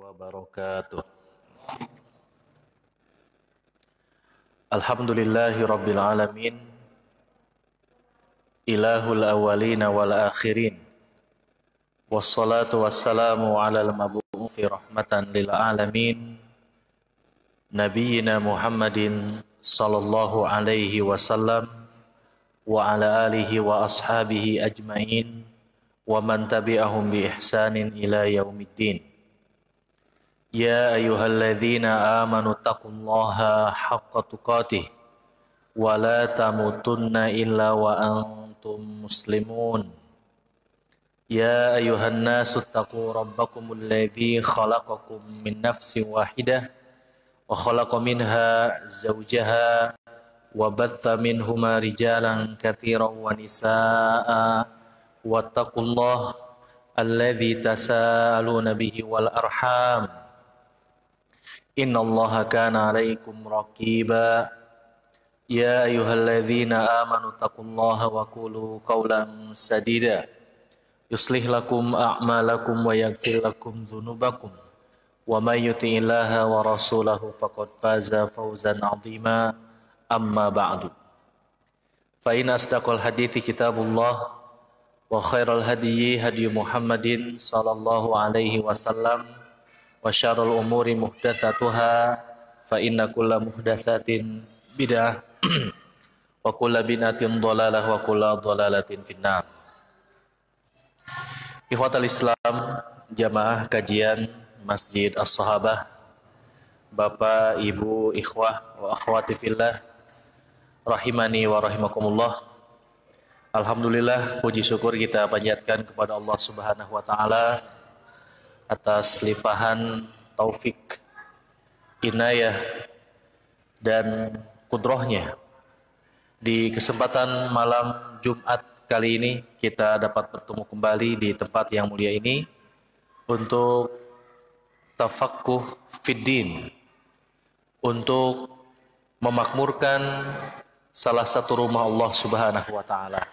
wabarakatuh. Alhamdulillahi rabbil alamin, ilahul awwalina wal akhirin, wassalatu wassalamu ala al-mabu'uthi rahmatan lil alamin, nabiyyina Muhammadin sallallahu alaihi wasallam wa ala alihi wa ashabihi ajmain wa man tabi'ahum bi ihsanin ila yaumiddin. Ya ayyuhalladzina amanu taqullaha haqqa tuqatih wa la tamutunna illa wa antum muslimun. Ya ayyuhan nasu taqu rabbakumul ladzi khalaqakum min nafsin wahidah wa khalaqa minha zawjaha wa batha minhuma rijalan katsiran wa nisaa'a wattaqullaha alladzi tasaaluna bihi wal arham. Innallaha kana 'alaikum raqiba. Ya ayyuhalladzina amanu taqullaha wa qulu qawlan sadida yuslih lakum a'malakum wa yaghfir lakum dhunubakum wa may yuti'illaha wa rasulahu faqad faza fawzan 'azima. Amma ba'du. Fa in asdaqal hadithi kitabullah wa khairal hadyi hadyu Muhammadin sallallahu alaihi wasallam wa syarrul umuri muhdatsatuha fa inna kulla muhdatsatin bid'ah wa kulla bid'atin dhalalah wa kulla dhalalatin finnar. Ikhwatal Islam, jamaah kajian Masjid As-Sahabah, Bapak, Ibu, ikhwah wa akhwati fillah, rahimani wa rahimakumullah. Alhamdulillah, puji syukur kita panjatkan kepada Allah Subhanahu wa taala atas limpahan taufik, inayah dan kudrohnya. Di kesempatan malam Jumat kali ini kita dapat bertemu kembali di tempat yang mulia ini untuk tafaqquh fiddin, untuk memakmurkan salah satu rumah Allah Subhanahu wa taala.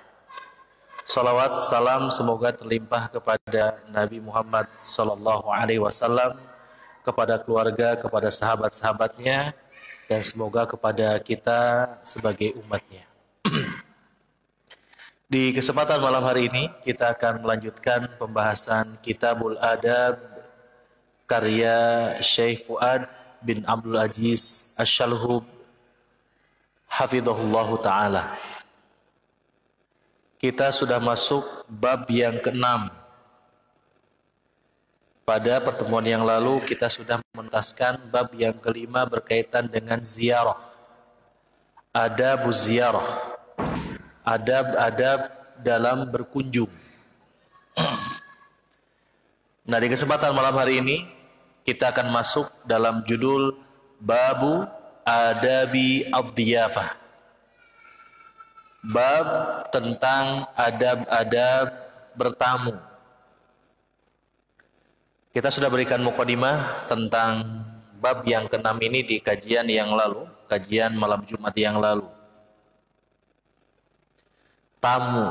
Salawat salam semoga terlimpah kepada Nabi Muhammad sallallahu alaihi wasallam, kepada keluarga, kepada sahabat-sahabatnya, dan semoga kepada kita sebagai umatnya. Di kesempatan malam hari ini kita akan melanjutkan pembahasan Kitabul Adab karya Syekh Fuad bin Abdul Aziz Asy-Syalhub hafizahullahu taala. Kita sudah masuk bab yang ke-6. Pada pertemuan yang lalu kita sudah menuntaskan bab yang ke-5 berkaitan dengan ziarah. Adabuz ziarah. Adab-adab dalam berkunjung. Nah, di kesempatan malam hari ini kita akan masuk dalam judul Babu Adabi Ad-Diyafah. Bab tentang adab-adab bertamu. Kita sudah berikan mukadimah tentang bab yang ke-6 ini di kajian yang lalu, kajian malam Jumat yang lalu. Tamu.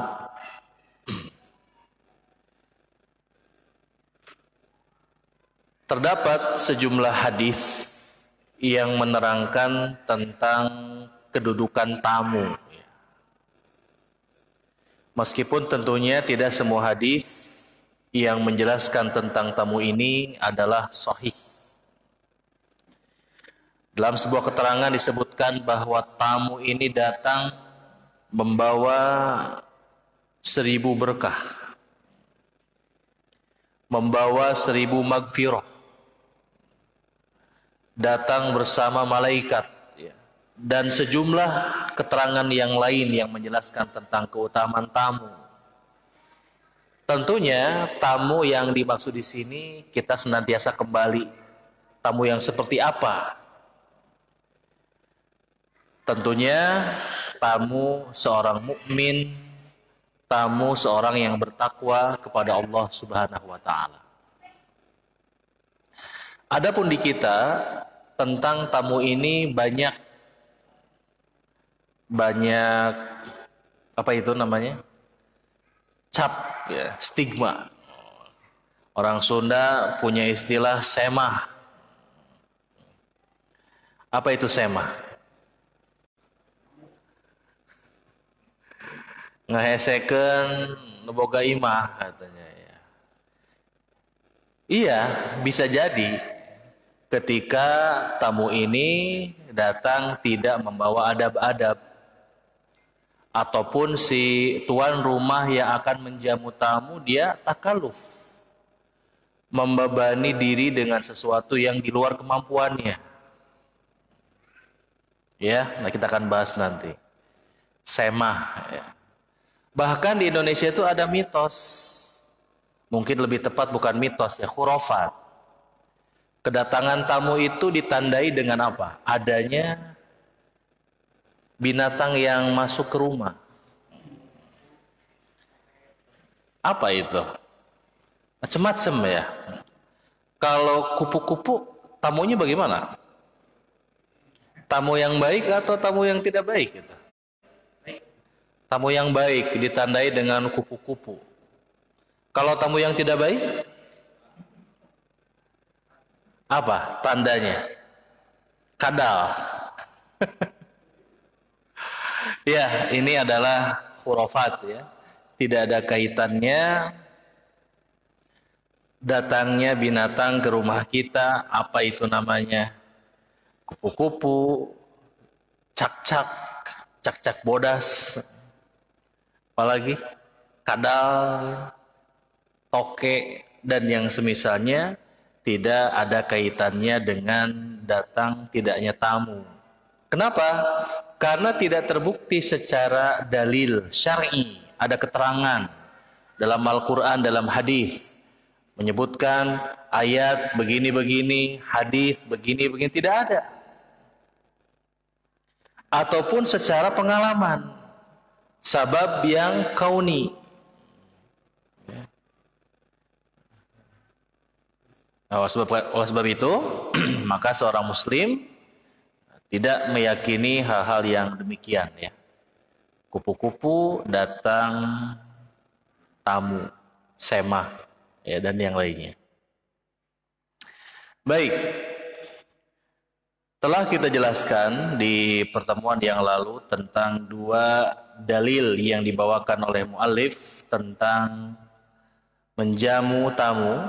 Terdapat sejumlah hadis yang menerangkan tentang kedudukan tamu. Meskipun tentunya tidak semua hadis yang menjelaskan tentang tamu ini adalah sahih. Dalam sebuah keterangan disebutkan bahwa tamu ini datang membawa 1000 berkah, membawa 1000 magfirah, datang bersama malaikat, dan sejumlah keterangan yang lain yang menjelaskan tentang keutamaan tamu. Tentunya tamu yang dimaksud di sini kita senantiasa kembali. Tamu yang seperti apa? Tentunya tamu seorang mukmin, tamu seorang yang bertakwa kepada Allah Subhanahu wa taala. Adapun di kita tentang tamu ini banyak apa itu namanya? Cap, ya, stigma. Orang Sunda punya istilah semah. Apa itu semah? Ngeheseken boga imah katanya ya. Iya, bisa jadi ketika tamu ini datang tidak membawa adab-adab, ataupun si tuan rumah yang akan menjamu tamu dia takaluf, membebani diri dengan sesuatu yang di luar kemampuannya. Ya, nah kita akan bahas nanti. Semah ya. Bahkan di Indonesia itu ada mitos, mungkin lebih tepat bukan mitos ya, khurafat. Kedatangan tamu itu ditandai dengan apa? Adanya binatang yang masuk ke rumah. Apa itu? Macam-macam ya. Kalau kupu-kupu, tamunya bagaimana? Tamu yang baik atau tamu yang tidak baik itu? Tamu yang baik ditandai dengan kupu-kupu. Kalau tamu yang tidak baik, apa tandanya? Kadal. Ya, ini adalah khurafat ya. Tidak ada kaitannya datangnya binatang ke rumah kita, apa itu namanya? Kupu-kupu, cak-cak, cak-cak bodas, apalagi kadal, toke, dan yang semisalnya tidak ada kaitannya dengan datang tidaknya tamu. Kenapa? Karena tidak terbukti secara dalil syar'i, ada keterangan dalam Al-Quran, dalam hadis menyebutkan ayat begini-begini, hadis begini-begini, tidak ada. Ataupun secara pengalaman, sabab yang kauni. Oleh sebab itu, maka seorang muslim tidak meyakini hal-hal yang demikian ya. Kupu-kupu datang tamu, semah ya, dan yang lainnya. Baik. Telah kita jelaskan di pertemuan yang lalu tentang dua dalil yang dibawakan oleh muallif tentang menjamu tamu.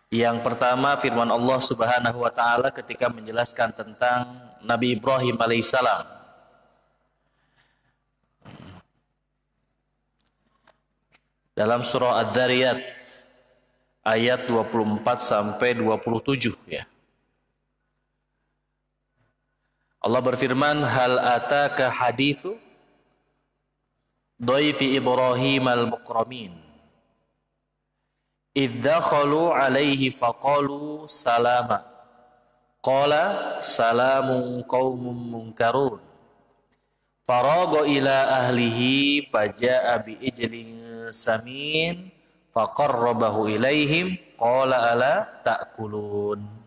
Yang pertama firman Allah Subhanahu wa taala ketika menjelaskan tentang Nabi Ibrahim alaihissalam. Dalam surah Adz-Dzariyat ayat 24 sampai 27 ya. Allah berfirman, hal ataka hadithu dhaifi Ibrahim al-mukramin iddakhalu alaihi faqalu salama qala salamun qaumun munkarun faraga ila ahlihi faja'a bi ijlin samin faqarrabahu ilaihim qala ala ta'kulun.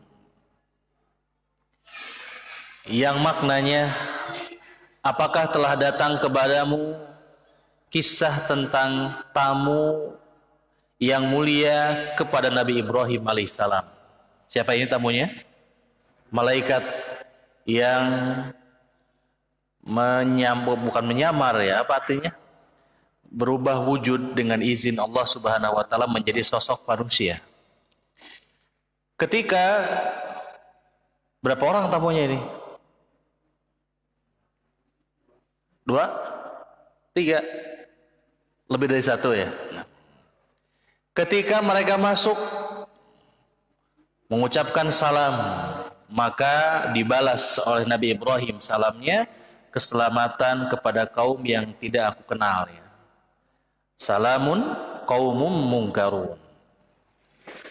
Yang maknanya, apakah telah datang kepadamu kisah tentang tamu yang mulia kepada Nabi Ibrahim alaihissalam? Siapa ini tamunya? Malaikat yang bukan menyamar ya, apa artinya? Berubah wujud dengan izin Allah Subhanahu wa taala menjadi sosok manusia. Ketika berapa orang tamunya ini? 2, 3, lebih dari 1 ya. Ketika mereka masuk mengucapkan salam, maka dibalas oleh Nabi Ibrahim salamnya, keselamatan kepada kaum yang tidak aku kenal ya. Salamun qaumum munkarun.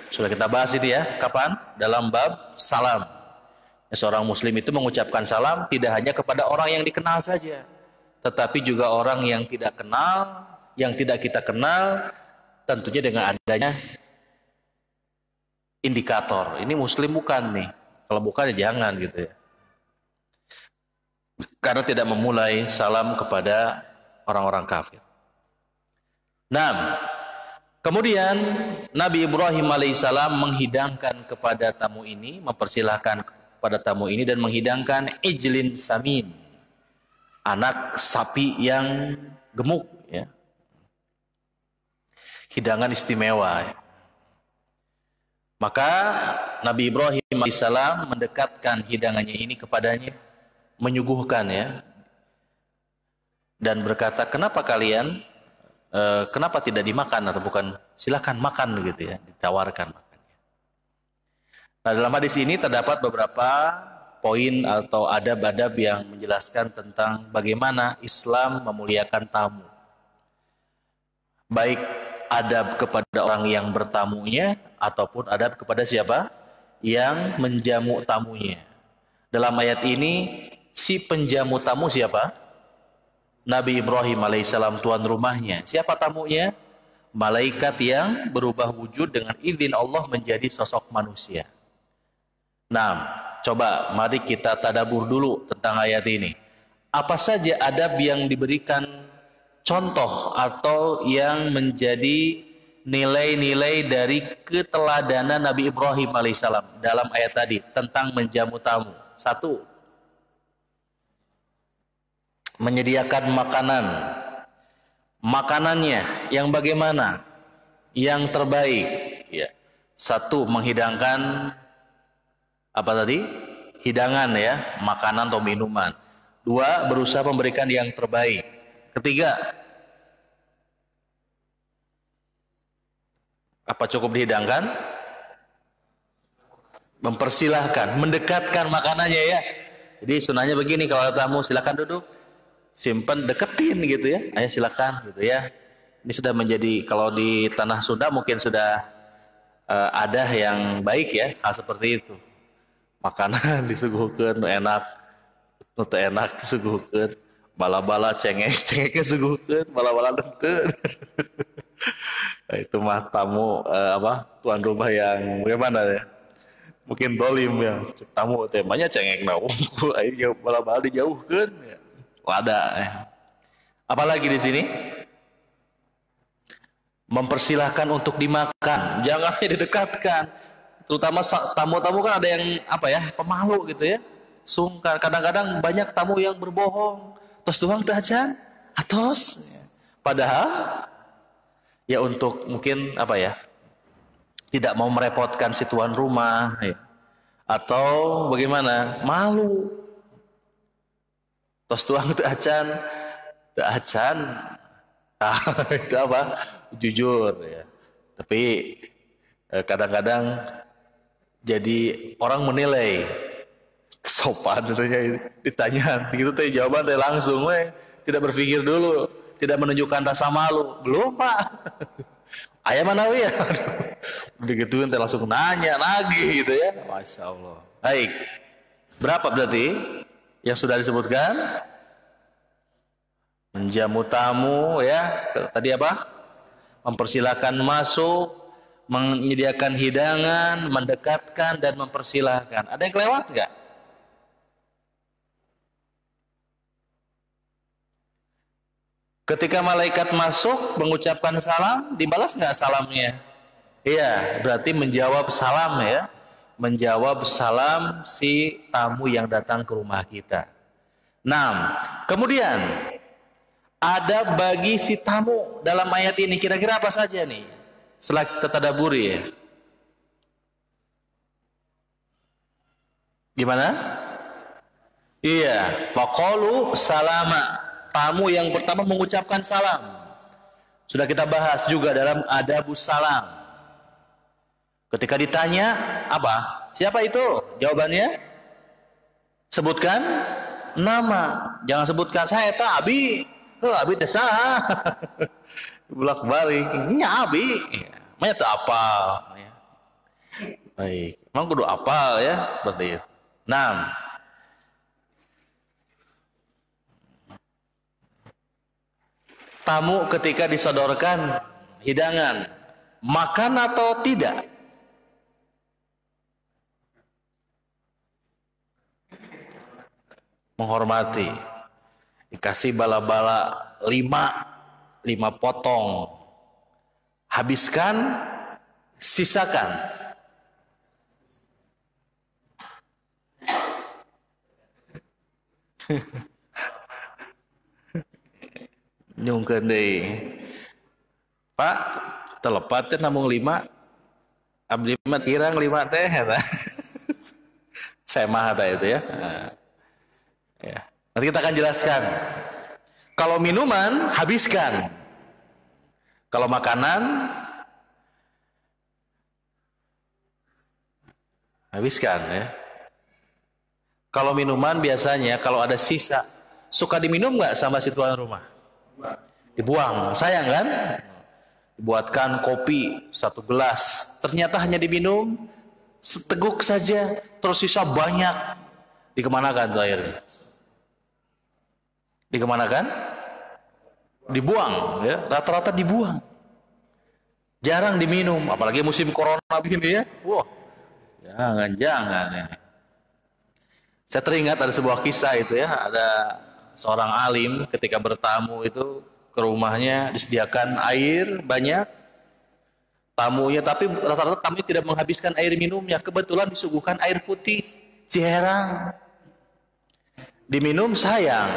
Sudah kita bahas itu ya, kapan? Dalam bab salam. Seorang muslim itu mengucapkan salam tidak hanya kepada orang yang dikenal saja, tetapi juga orang yang tidak kenal, yang tidak kita kenal, tentunya dengan adanya indikator. Ini muslim bukan nih. Kalau bukan ya jangan gitu ya. Karena tidak memulai salam kepada orang-orang kafir. Nah, Kemudian Nabi Ibrahim alaihissalam menghidangkan kepada tamu ini, mempersilahkan kepada tamu ini dan menghidangkan ijlin samin, anak sapi yang gemuk, ya. Hidangan istimewa. Ya. Maka Nabi Ibrahim alaihissalam mendekatkan hidangannya ini kepadanya, menyuguhkan, ya, dan berkata, kenapa kalian kenapa tidak dimakan, atau bukan silakan makan begitu, ya, ditawarkan makannya. Nah, dalam hadis ini terdapat beberapa poin atau adab-adab yang menjelaskan tentang bagaimana Islam memuliakan tamu. Baik adab kepada orang yang bertamunya ataupun adab kepada siapa yang menjamu tamunya. Dalam ayat ini si penjamu tamu siapa? Nabi Ibrahim alaihissalam, tuan rumahnya. Siapa tamunya? Malaikat yang berubah wujud dengan izin Allah menjadi sosok manusia. Nah, coba mari kita tadabbur dulu tentang ayat ini. Apa saja adab yang diberikan contoh atau yang menjadi nilai-nilai dari keteladanan Nabi Ibrahim alaihissalam dalam ayat tadi tentang menjamu tamu? Satu, menyediakan makanan. Makanannya yang bagaimana? Yang terbaik, ya. Satu, menghidangkan apa tadi? Hidangan, ya, makanan atau minuman. Dua, berusaha memberikan yang terbaik. Ketiga, apa cukup dihidangkan? Mempersilahkan, mendekatkan makanannya, ya. Jadi sunahnya begini, kalau tamu silakan duduk, simpen, deketin gitu, ya, ayo silakan gitu, ya. Ini sudah menjadi, kalau di tanah Sunda mungkin sudah ada yang baik, ya, hal seperti itu. Makanan disuguhkan enak, nu enak disuguhkan, bala-bala cengeknya suguhkan, bala-bala denteu. Nah, itu mah tamu tuan rumah yang bagaimana, ya, mungkin dolim, ya, tamu temanya cengek naungku ayo bala-bala dijauhkan, ya. Ada. Apalagi di sini? Mempersilahkan untuk dimakan, jangan didekatkan. Terutama tamu-tamu kan ada yang pemalu gitu, ya. Sungkan. Kadang-kadang banyak tamu yang berbohong. Tos doang teu acan, atos. Padahal ya untuk mungkin tidak mau merepotkan si tuan rumah, ya. Atau bagaimana? Malu. Tos tuang teu acan, itu jujur, ya. Tapi kadang-kadang jadi orang menilai sopan, ditanya gitu teh jawaban teh langsung, tidak berpikir dulu, tidak menunjukkan rasa malu. Belum, Pak. Aya mana we, ya? Digituin teh langsung nanya lagi gitu, ya. Masya Allah. Baik. Berapa berarti yang sudah disebutkan? Menjamu tamu, ya. Tadi apa? Mempersilahkan masuk, menyediakan hidangan, mendekatkan dan mempersilahkan. Ada yang kelewat nggak? Ketika malaikat masuk mengucapkan salam, dibalas nggak salamnya? Iya, berarti menjawab salam, ya. Menjawab salam si tamu yang datang ke rumah kita. Nah, kemudian ada bagi si tamu dalam ayat ini kira-kira apa saja nih? Setelah kita tadabburi, ya. Gimana? Iya, faqalu salama. Tamu yang pertama mengucapkan salam. Sudah kita bahas juga dalam adabus salam. Ketika ditanya, apa? Siapa itu? Jawabannya, sebutkan nama. Jangan sebutkan saya eta Abi. Abi teh saha? Bolak-balik. Nya Abi. Maya teu apal. Baik. Emang kudu apal, ya, seperti itu. Nah, tamu ketika disodorkan hidangan, makan atau tidak? Menghormati. Dikasih bala-bala 5 potong habiskan, sisakan. Nyungkeun deui. Pak, telepat teh namung 5. Abdi mah kirang 5 teh eta. Saya mah itu ya. Nah, ya. Nanti kita akan jelaskan. Kalau minuman habiskan. Kalau makanan habiskan ya. Kalau minuman biasanya kalau ada sisa, suka diminum nggak sama si tuan rumah? Dibuang, sayang kan? Dibuatkan kopi 1 gelas, ternyata hanya diminum seteguk saja, terus sisa banyak. Dikemanakan tuh airnya? Dikemanakan? Dibuang, ya. Rata-rata dibuang. Jarang diminum, apalagi musim corona begini ya. Wah, jangan ya. Saya teringat ada sebuah kisah itu ya, ada seorang alim ketika bertamu itu ke rumahnya disediakan air banyak tamunya, tapi rata-rata tamunya tidak menghabiskan air minumnya, kebetulan disuguhkan air putih, ciherang. Diminum sayang,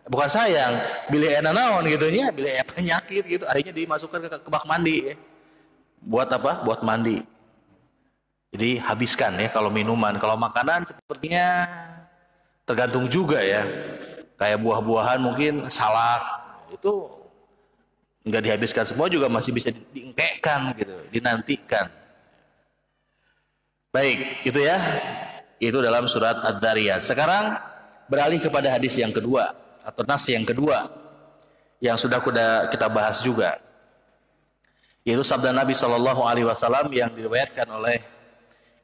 bukan sayang, bilih enak naon gitu nya, bilih penyakit gitu, akhirnya dimasukkan ke bak mandi ya. Buat apa? Buat mandi. Jadi habiskan ya kalau minuman. Kalau makanan sepertinya tergantung juga ya. Kayak buah-buahan mungkin salak itu nggak dihabiskan semua juga masih bisa diengkekkan gitu, dinantikan. Baik, itu ya. Itu dalam surat Adz-Dzariyat. Sekarang beralih kepada hadis yang kedua atau nas yang kedua yang sudah kita bahas juga. Yaitu sabda Nabi SAW yang diriwayatkan oleh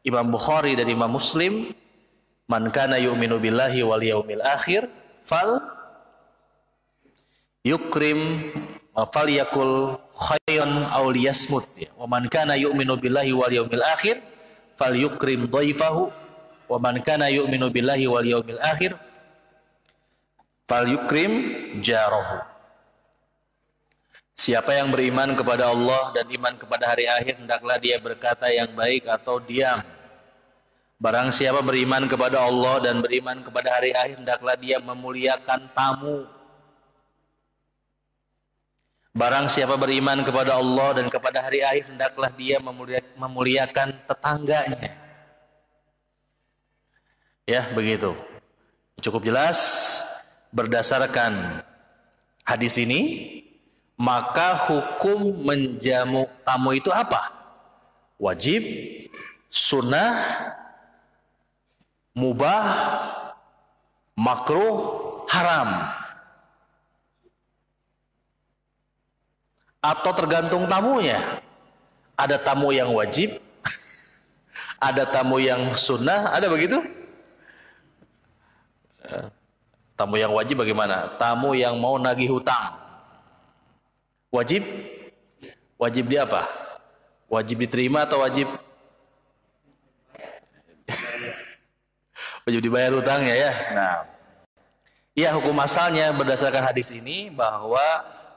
Imam Bukhari dan Imam Muslim, man kana yu'minu billahi wal yaumil akhir fal yukrim fal yakul khayran aw liyasmut, wa man kana yu'minu billahi wal yaumil akhir fal yukrim dhaifahu, wa man kana yu'minu billahi wal yaumil akhir fal yukrim jarahu. Siapa yang beriman kepada Allah dan iman kepada hari akhir, hendaklah dia berkata yang baik atau diam. Barang siapa beriman kepada Allah dan beriman kepada hari akhir, hendaklah dia memuliakan tamu. Barang siapa beriman kepada Allah dan kepada hari akhir, hendaklah dia memuliakan tetangganya. Ya, begitu. Cukup jelas. Berdasarkan hadis ini, maka hukum menjamu tamu itu apa? Wajib, sunnah, mubah, makruh, haram. Atau tergantung tamunya. Ada tamu yang wajib, ada tamu yang sunnah, ada begitu? Tamu yang wajib bagaimana? Tamu yang mau nagih hutang. Wajib? Wajib dia apa? Wajib diterima atau wajib? Wajib dibayar hutangnya ya. Nah, ya hukum asalnya berdasarkan hadis ini bahwa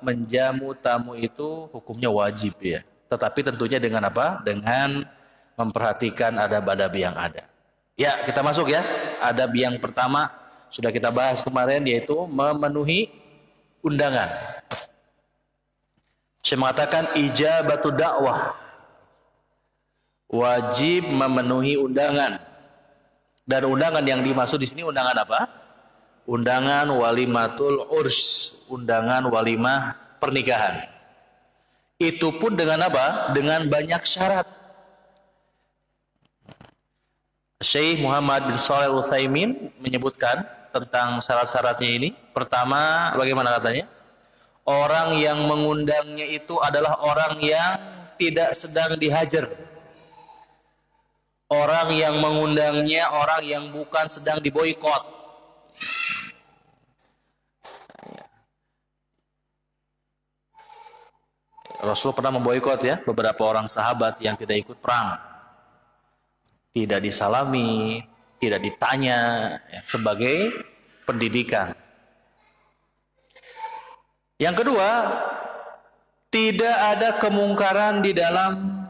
menjamu tamu itu hukumnya wajib ya. Tetapi tentunya dengan apa? Dengan memperhatikan adab-adab yang ada. Ya, kita masuk ya. Adab yang pertama sudah kita bahas kemarin, yaitu memenuhi undangan. Saya mengatakan ijabatu dakwah, wajib memenuhi undangan. Dan undangan yang dimaksud di sini undangan apa? Undangan walimatul urs, undangan walimah pernikahan. Itu pun dengan apa? Dengan banyak syarat. Syekh Muhammad bin Shalih Al-Utsaimin menyebutkan tentang syarat-syaratnya ini. Pertama, bagaimana katanya? Orang yang mengundangnya itu adalah orang yang tidak sedang dihajar. Orang yang mengundangnya orang yang bukan sedang diboikot. Rasul pernah memboikot ya beberapa orang sahabat yang tidak ikut perang. Tidak disalami, tidak ditanya ya, sebagai pendidikan. Yang kedua, tidak ada kemungkaran di dalam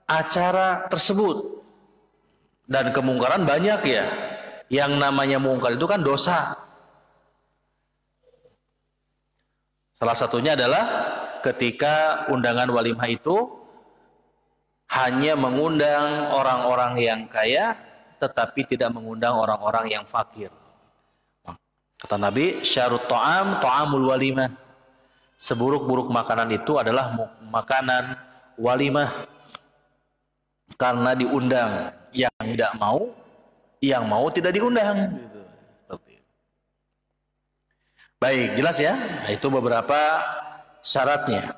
acara tersebut. Dan kemungkaran banyak ya. Yang namanya mungkar itu kan dosa. Salah satunya adalah ketika undangan walimah itu hanya mengundang orang-orang yang kaya, tetapi tidak mengundang orang-orang yang fakir. Kata Nabi, syarut ta'am ta'amul walimah. Seburuk-buruk makanan itu adalah makanan walimah. Karena diundang, yang tidak mau, yang mau tidak diundang. Baik, jelas ya? Nah, itu beberapa syaratnya.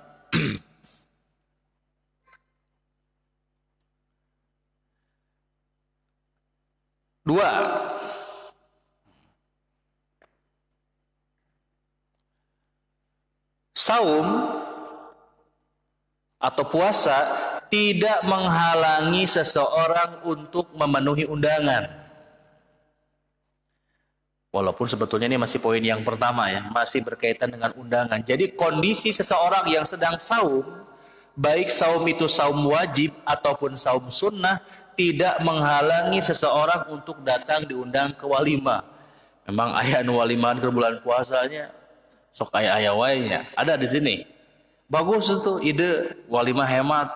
Dua, saum atau puasa tidak menghalangi seseorang untuk memenuhi undangan. Walaupun sebetulnya ini masih poin yang pertama ya, masih berkaitan dengan undangan. Jadi kondisi seseorang yang sedang saum, baik saum itu saum wajib ataupun saum sunnah, tidak menghalangi seseorang untuk datang diundang ke walimah. Memang ayat walimah ke bulan puasanya sok ayah wainya ada di sini. Bagus itu ide walimah hemat.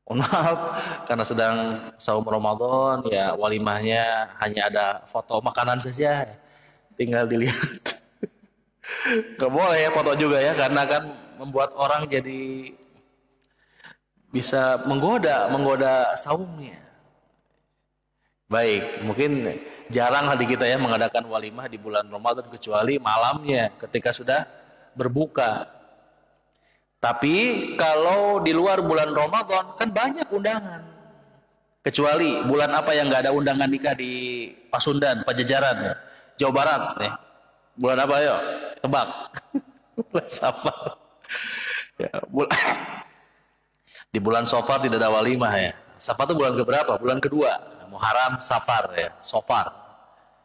Maaf, karena sedang saum Ramadan, ya walimahnya hanya ada foto makanan saja, tinggal dilihat. Gak boleh ya foto juga ya, karena kan membuat orang jadi bisa menggoda saumnya. Baik, mungkin jarang hati kita ya mengadakan walimah di bulan Ramadan kecuali malamnya ketika sudah berbuka. Tapi kalau di luar bulan Ramadan kan banyak undangan. Kecuali bulan apa yang nggak ada undangan nikah di Pasundan, Pajajaran, ya. Jawa Barat ya. Bulan apa yuk? Tebak. Bulan Safar. Ya, di bulan Safar tidak ada walimah ya. Safar itu bulan keberapa? Bulan kedua. Muharram, Safar ya. Safar.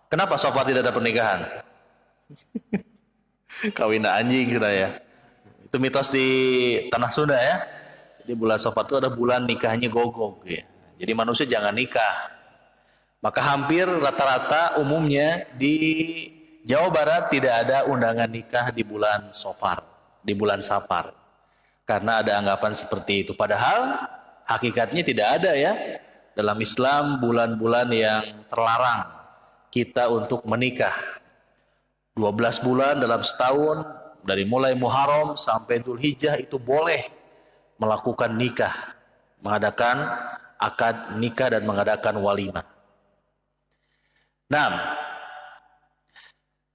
Kenapa Safar tidak ada pernikahan? Kawin anjing kita ya. Itu mitos di tanah Sunda ya. Jadi bulan Safar itu ada bulan nikahnya gogok ya. Jadi manusia jangan nikah. Maka hampir rata-rata umumnya di Jawa Barat tidak ada undangan nikah di bulan Safar, di bulan Safar. Karena ada anggapan seperti itu. Padahal hakikatnya tidak ada ya. Dalam Islam bulan-bulan yang terlarang kita untuk menikah. 12 bulan dalam setahun, dari mulai Muharram sampai Dzulhijjah itu boleh melakukan nikah, mengadakan akad nikah dan mengadakan walimah. Nah,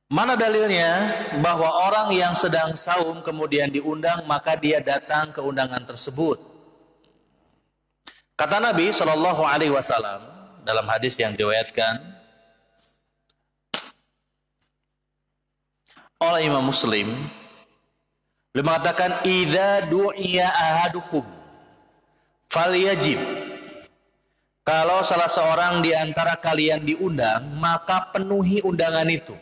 mana dalilnya bahwa orang yang sedang saum kemudian diundang maka dia datang ke undangan tersebut? Kata Nabi Shallallahu Alaihi Wasallam dalam hadis yang diriwayatkan oleh Imam Muslim, beliau mengatakan, "Idza du'iya ahadukum falyajib." Kalau salah seorang di antara kalian diundang, maka penuhi undangan itu.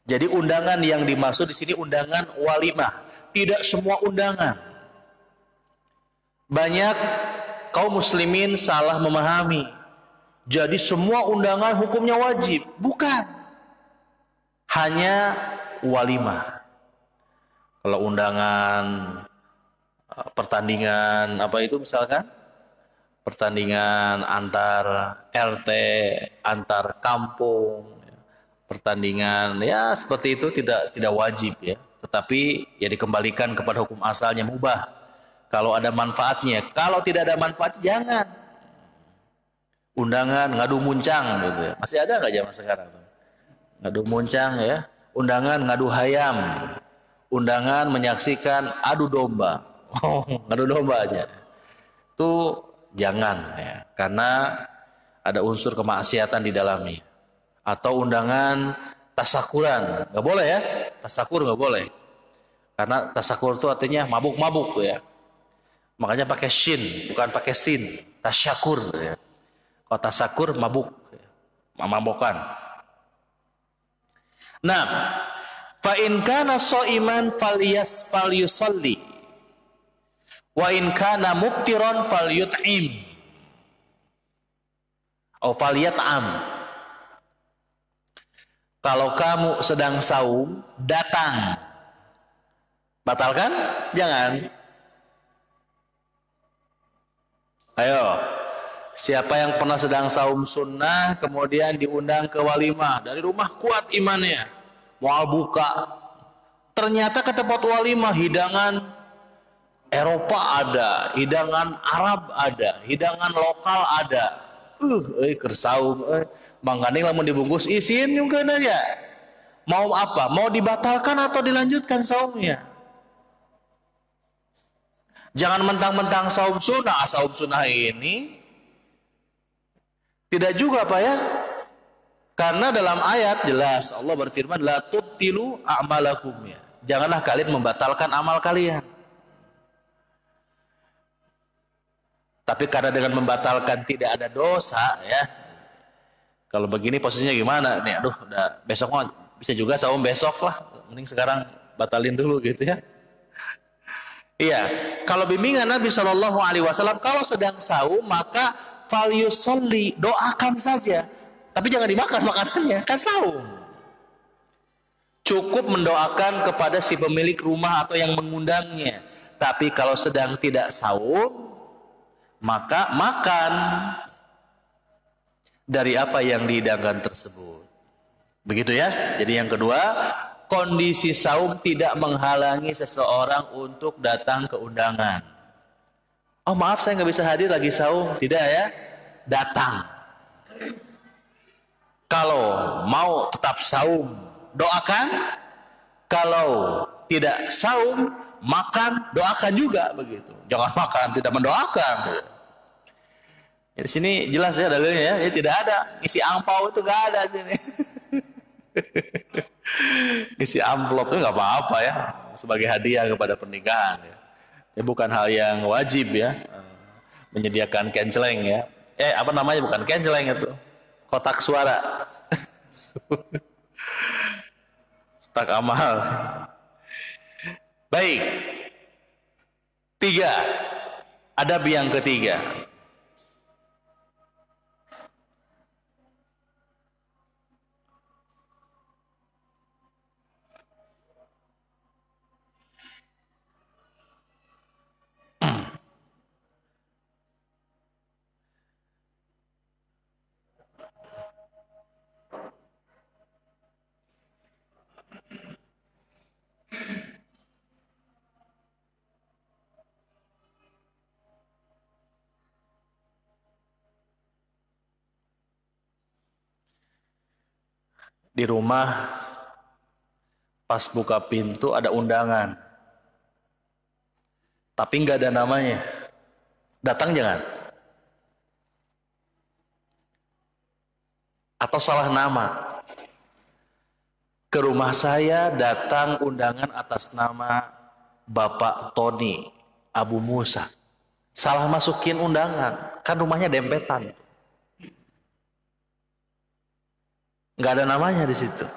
Jadi undangan yang dimaksud di sini undangan walimah, tidak semua undangan. Banyak kaum muslimin salah memahami. Jadi semua undangan hukumnya wajib, bukan. Hanya walimah. Kalau undangan pertandingan apa itu misalkan pertandingan antar RT, antar kampung, pertandingan ya seperti itu tidak wajib ya, tetapi ya dikembalikan kepada hukum asalnya mubah. Kalau ada manfaatnya, kalau tidak ada manfaat jangan. Undangan ngadu muncang gitu ya. Masih ada nggak zaman sekarang? Ngadu muncang ya, undangan ngadu hayam, undangan menyaksikan adu domba. Oh, ngadu domba aja. Itu jangan ya, karena ada unsur kemaksiatan di dalamnya. Atau undangan tasakuran, nggak boleh ya, tasakur nggak boleh, karena tasakur itu artinya mabuk-mabuk ya. Makanya pakai shin, bukan pakai sin, tasyakur ya. Kalau tasakur mabuk, memabukan. Nah, Fa in kana shaiman falyusalli wa in kana muftiran falyut'im atau falyat'am. Kalau kamu sedang saum, datang. Batalkan? Jangan. Ayo. Siapa yang pernah sedang saum sunnah kemudian diundang ke walimah, dari rumah kuat imannya, mau buka, ternyata ke tempat walimah hidangan Eropa ada, hidangan Arab ada, hidangan lokal ada. Kersaum, mangkane lamun dibungkus isin juga aja. Mau apa? Mau dibatalkan atau dilanjutkan saumnya? Jangan mentang-mentang saum sunnah ini tidak juga Pak ya. Karena dalam ayat jelas Allah berfirman la tubtilu a'malakum ya. Janganlah kalian membatalkan amal kalian. Tapi karena dengan membatalkan tidak ada dosa ya. Kalau begini posisinya gimana nih? Aduh, udah besok mah bisa juga saum besok lah. Mending sekarang batalin dulu gitu ya. Iya, kalau bimbingan Nabi Shallallahu Alaihi Wasallam kalau sedang saum maka falyusolli, doakan saja. Tapi jangan dimakan makanannya, kan saum. Cukup mendoakan kepada si pemilik rumah atau yang mengundangnya. Tapi kalau sedang tidak saum, maka makan dari apa yang dihidangkan tersebut. Begitu ya. Jadi yang kedua, kondisi saum tidak menghalangi seseorang untuk datang ke undangan. Oh maaf saya nggak bisa hadir lagi saum. Tidak ya, datang. Kalau mau tetap saum, doakan. Kalau tidak saum, makan, doakan juga begitu. Jangan makan tidak mendoakan. Ya, di sini jelas ya dalilnya ya. Ini tidak ada isi angpau itu nggak ada sini. Isi amplop itu nggak apa-apa ya sebagai hadiah kepada pernikahan ya. Ini bukan hal yang wajib ya menyediakan kenceleng ya. Apa namanya, bukan kenceleng itu, kotak suara. Kotak amal. Baik. 3. Adab yang ketiga. Di rumah pas buka pintu ada undangan, tapi nggak ada namanya. Datang jangan. Atau salah nama. Ke rumah saya datang undangan atas nama Bapak Tony Abu Musa. Salah masukin undangan, kan rumahnya dempetan. Nggak ada namanya di situ.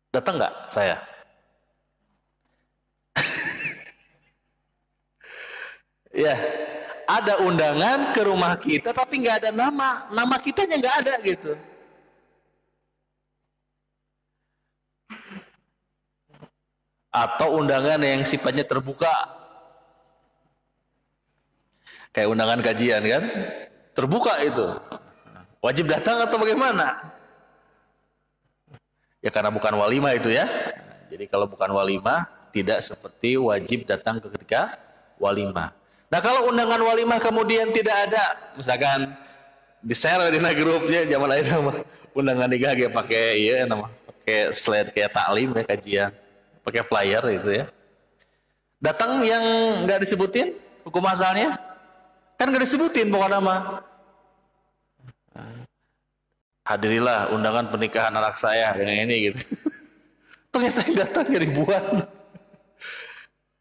Datang nggak saya? Ya, ada undangan ke rumah kita tapi nggak ada nama kitanya nggak ada gitu. Atau undangan yang sifatnya terbuka, kayak undangan kajian kan? Terbuka itu, wajib datang atau bagaimana? Ya karena bukan walimah itu ya. Jadi kalau bukan walimah tidak seperti wajib datang ketika walimah. Nah kalau undangan walimah kemudian tidak ada, misalkan di-share di grupnya zaman lain nama undangan nikah kayak pakai pakai slide kayak taklim ya, kajian, pakai flyer itu ya. Datang yang nggak disebutin hukum asalnya. Kan gak disebutin pokok nama. Hadirilah undangan pernikahan anak saya yang ini gitu. Ternyata yang datang ribuan.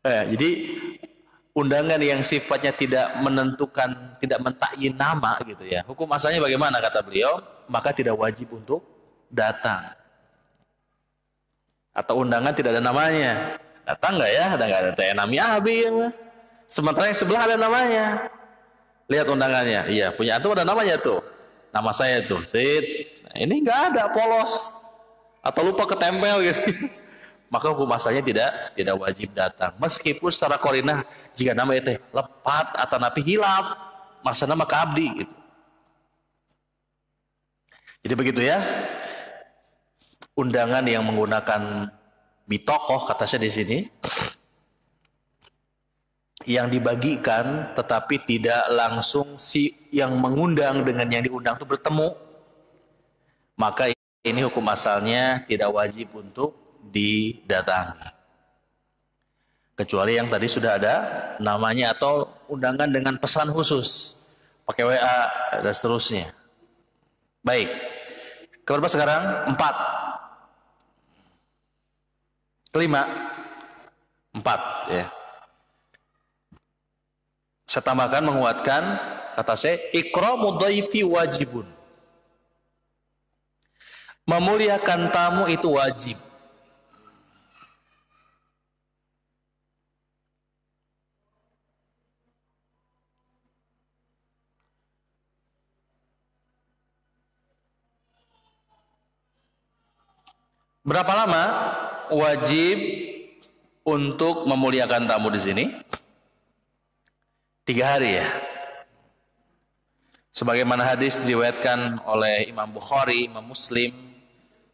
Jadi undangan yang sifatnya tidak menentukan, tidak mentakyin nama gitu ya. Hukum asalnya bagaimana kata beliau? Maka tidak wajib untuk datang. Atau undangan tidak ada namanya. Datang nggak ya? Ada nggak ada teh nami abi ya? Sementara yang sebelah ada namanya. Lihat undangannya. Iya, punya antum ada namanya tuh. Nama saya tuh. Sit. Nah, ini nggak ada, polos. Atau lupa ketempel gitu. Maka hukum asalnya tidak wajib datang. Meskipun secara korinah jika nama itu lepat atau napi hilap, masa nama abdi gitu. Jadi begitu ya. Undangan yang menggunakan bitokoh kata saya di sini yang dibagikan tetapi tidak langsung si yang mengundang dengan yang diundang itu bertemu, maka ini hukum asalnya tidak wajib untuk didatangi. Kecuali yang tadi sudah ada namanya atau undangan dengan pesan khusus pakai WA dan seterusnya. Baik. Keberapa sekarang? 4. Kelima, 4 ya. Saya tambahkan menguatkan kata saya ikramu dhaifi wajibun. Memuliakan tamu itu wajib. Berapa lama wajib untuk memuliakan tamu di sini? 3 hari ya. Sebagaimana hadis diriwayatkan oleh Imam Bukhari, Imam Muslim,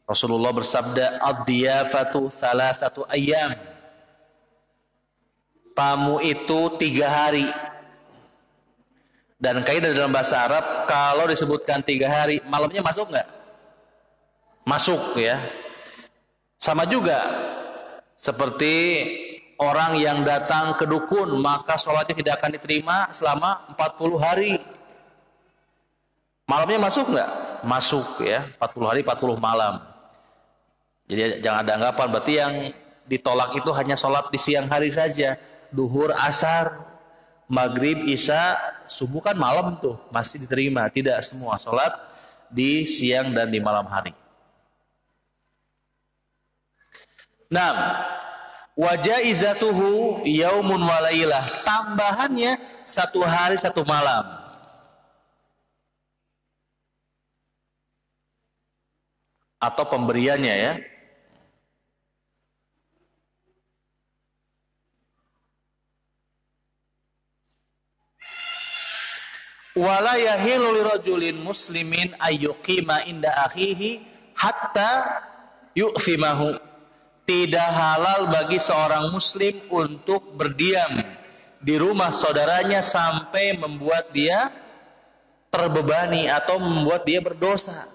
Rasulullah bersabda, "Ad-diyafatu 3 ayyam." Tamu itu 3 hari. Dan kaidah dalam bahasa Arab, kalau disebutkan 3 hari, malamnya masuk nggak? Masuk ya. Sama juga seperti orang yang datang ke dukun, maka sholatnya tidak akan diterima selama 40 hari. Malamnya masuk nggak? Masuk ya, 40 hari 40 malam. Jadi jangan ada anggapan berarti yang ditolak itu hanya sholat di siang hari saja. Duhur, asar, maghrib, isya, subuh kan malam tuh masih diterima. Tidak semua sholat di siang dan di malam hari. Nah, wajaizatuhu yaumun walailah. Tambahannya 1 hari 1 malam. Atau pemberiannya ya. Wala yahilu lirajulin muslimin ayyuqima inda akhihi hatta yu'fimahu. Tidak halal bagi seorang muslim untuk berdiam di rumah saudaranya sampai membuat dia terbebani atau membuat dia berdosa.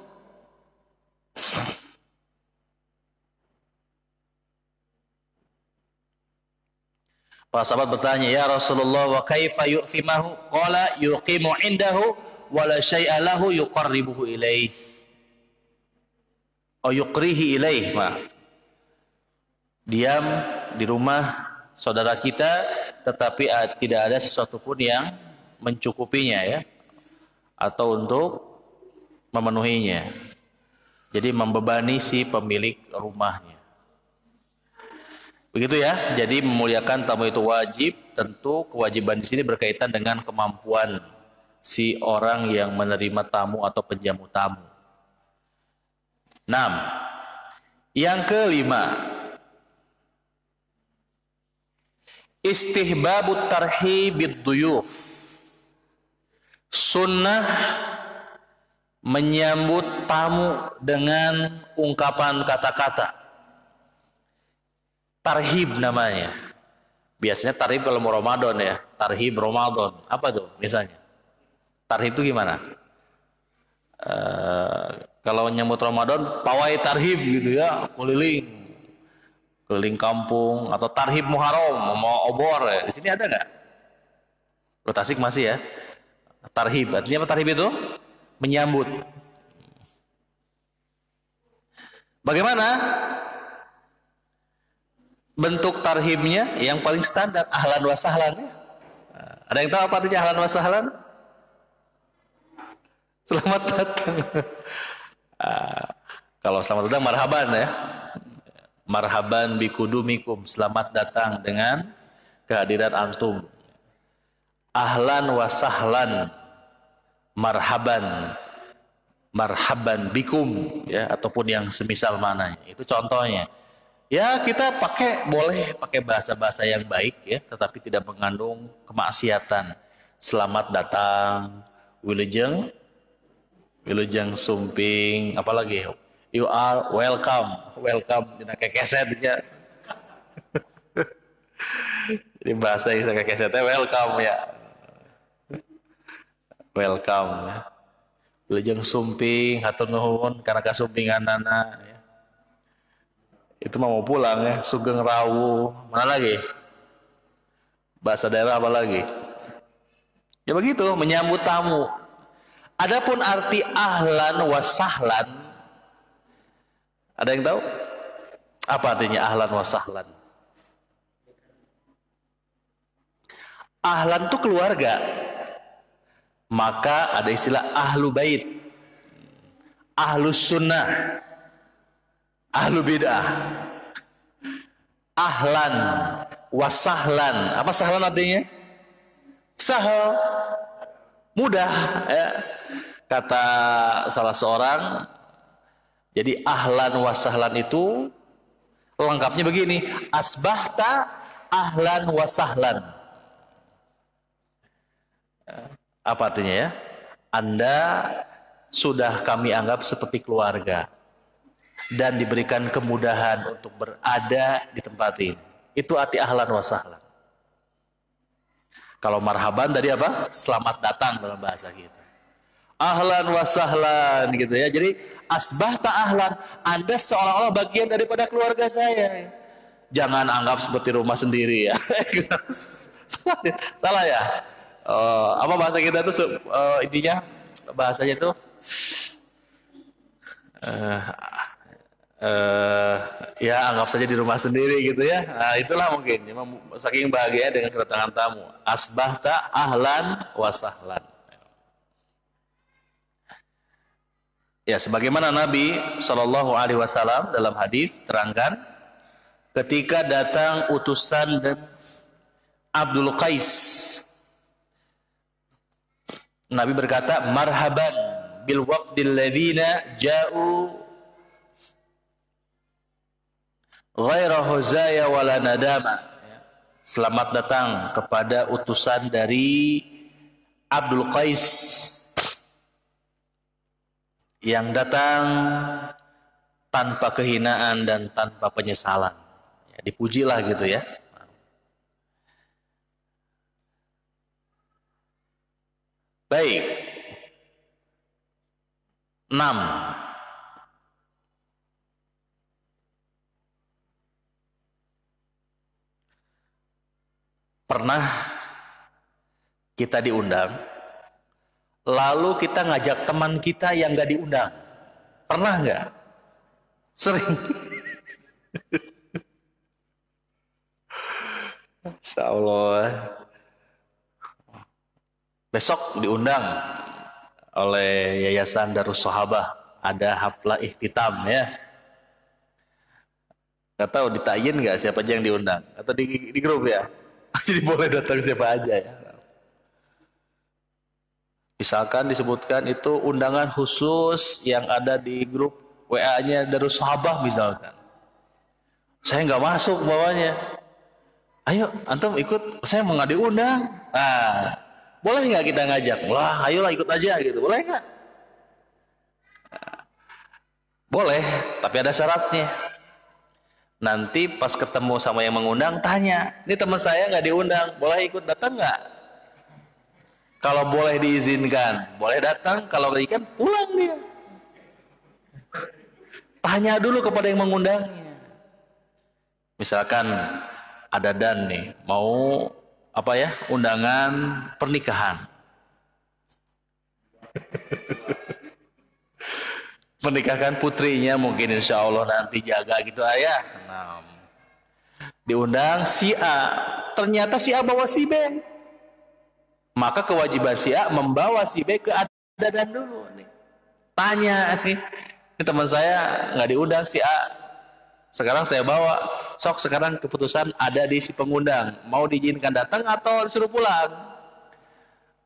Para sahabat bertanya, "Ya Rasulullah, wa kaifa yu'fimahu?" Qala yuqimu indahu wa la syai'a lahu yuqarribuhu ilaih. Oh, yuqrihi ilaih, maaf. Diam di rumah saudara kita tetapi tidak ada sesuatu pun yang mencukupinya ya atau untuk memenuhinya. Jadi membebani si pemilik rumahnya. Begitu ya. Jadi memuliakan tamu itu wajib. Tentu kewajiban di sini berkaitan dengan kemampuan si orang yang menerima tamu atau penjamu tamu. 6. Yang kelima, istihbabut tarhibid duyuf. Sunnah menyambut tamu dengan ungkapan kata-kata. Tarhib namanya. Biasanya tarhib kalau mau Ramadan ya. Tarhib Ramadan. Apa tuh misalnya? Tarhib itu gimana? Kalau nyambut Ramadan, pawai tarhib gitu ya. Keliling kampung atau tarhib Muharram mau obor ya. Di sini ada nggak? Tasik masih ya. Tarhib artinya apa tarhib itu? Menyambut. Bagaimana bentuk tarhibnya? Yang paling standar ahlan wa sahlan. Ada yang tahu apa artinya ahlan wa sahlan? Selamat datang. Kalau selamat datang marhaban ya. Marhaban bikudumikum, selamat datang dengan kehadiran antum. Ahlan wa sahlan, marhaban, marhaban bikum ya, ataupun yang semisal mananya. Itu contohnya. Ya kita boleh pakai bahasa-bahasa yang baik ya, tetapi tidak mengandung kemaksiatan. Selamat datang, wilujeng, wilujeng sumping, apalagi you are welcome, welcome, tidak kayak keset aja. Jadi bahasa yang kayak kesetnya welcome ya, welcome ya. Wilujeng sumping, hatur nuhun karena kasumpingan nana ya. Itu mau pulang ya, sugeng rawu, mana lagi? Bahasa daerah apa lagi? Ya begitu, menyambut tamu. Adapun arti ahlan wa sahlan, ada yang tahu? Apa artinya ahlan wa sahlan? Ahlan itu keluarga. Maka ada istilah ahlu bait, ahlus sunnah, ahlu bid'ah. Ahlan wa sahlan. Apa sahlan artinya? Sahal, mudah ya. Kata salah seorang, jadi ahlan wa sahlan itu lengkapnya begini, asbahta ahlan wa sahlan. Apa artinya ya? Anda sudah kami anggap seperti keluarga dan diberikan kemudahan untuk berada di tempat ini. Itu arti ahlan wa sahlan. Kalau marhaban tadi apa? Selamat datang dalam bahasa kita. Ahlan wa sahlan gitu ya. Jadi asbahta ahlan, Anda seolah-olah bagian daripada keluarga saya. Jangan anggap seperti rumah sendiri ya. Salah ya. Apa bahasa kita tuh intinya bahasanya tuh ya anggap saja di rumah sendiri gitu ya. Nah, itulah mungkin saking bahagia dengan kedatangan tamu. Asbahta ahlan wa sahlan. Ya, sebagaimana Nabi Shallallahu Alaihi Wasallam dalam hadis terangkan, ketika datang utusan dan Abdul Qais, Nabi berkata, marhaban bil wafdil ladzina ja'u ghaira huzaya wala nadama. Selamat datang kepada utusan dari Abdul Qais yang datang tanpa kehinaan dan tanpa penyesalan. Ya, dipujilah gitu ya. Baik. 6. Pernah kita diundang, lalu kita ngajak teman kita yang gak diundang. Pernah nggak? Sering. Insya Allah. Besok diundang oleh Yayasan Darus Sahabah, ada haflah ihtitam ya. Gak tahu ditayin nggak siapa aja yang diundang atau di grup ya. Jadi boleh datang siapa aja ya. Misalkan disebutkan itu undangan khusus yang ada di grup WA-nya Darus Sahabah misalkan. Saya nggak masuk bawahnya. Ayo antum ikut, saya mau nggak diundang. Nah, boleh nggak kita ngajak? Wah, ayolah ikut aja gitu. Boleh nggak? Nah, boleh, tapi ada syaratnya. Nanti pas ketemu sama yang mengundang, tanya, ini teman saya nggak diundang, boleh ikut datang nggak? Kalau boleh diizinkan, boleh datang. Kalau nggak diizinkan, pulang dia. Tanya dulu kepada yang mengundangnya. Misalkan ada dan nih mau apa ya, undangan pernikahan. Pernikahan putrinya mungkin insya Allah nanti jaga gitu ayah. Nah, diundang si A, ternyata si A bawa si B. Maka kewajiban si A membawa si B ke adat dulu nih. Tanya nih, Ini teman saya nggak diundang si A. Sekarang saya bawa, sok sekarang keputusan ada di si pengundang. Mau diizinkan datang atau disuruh pulang?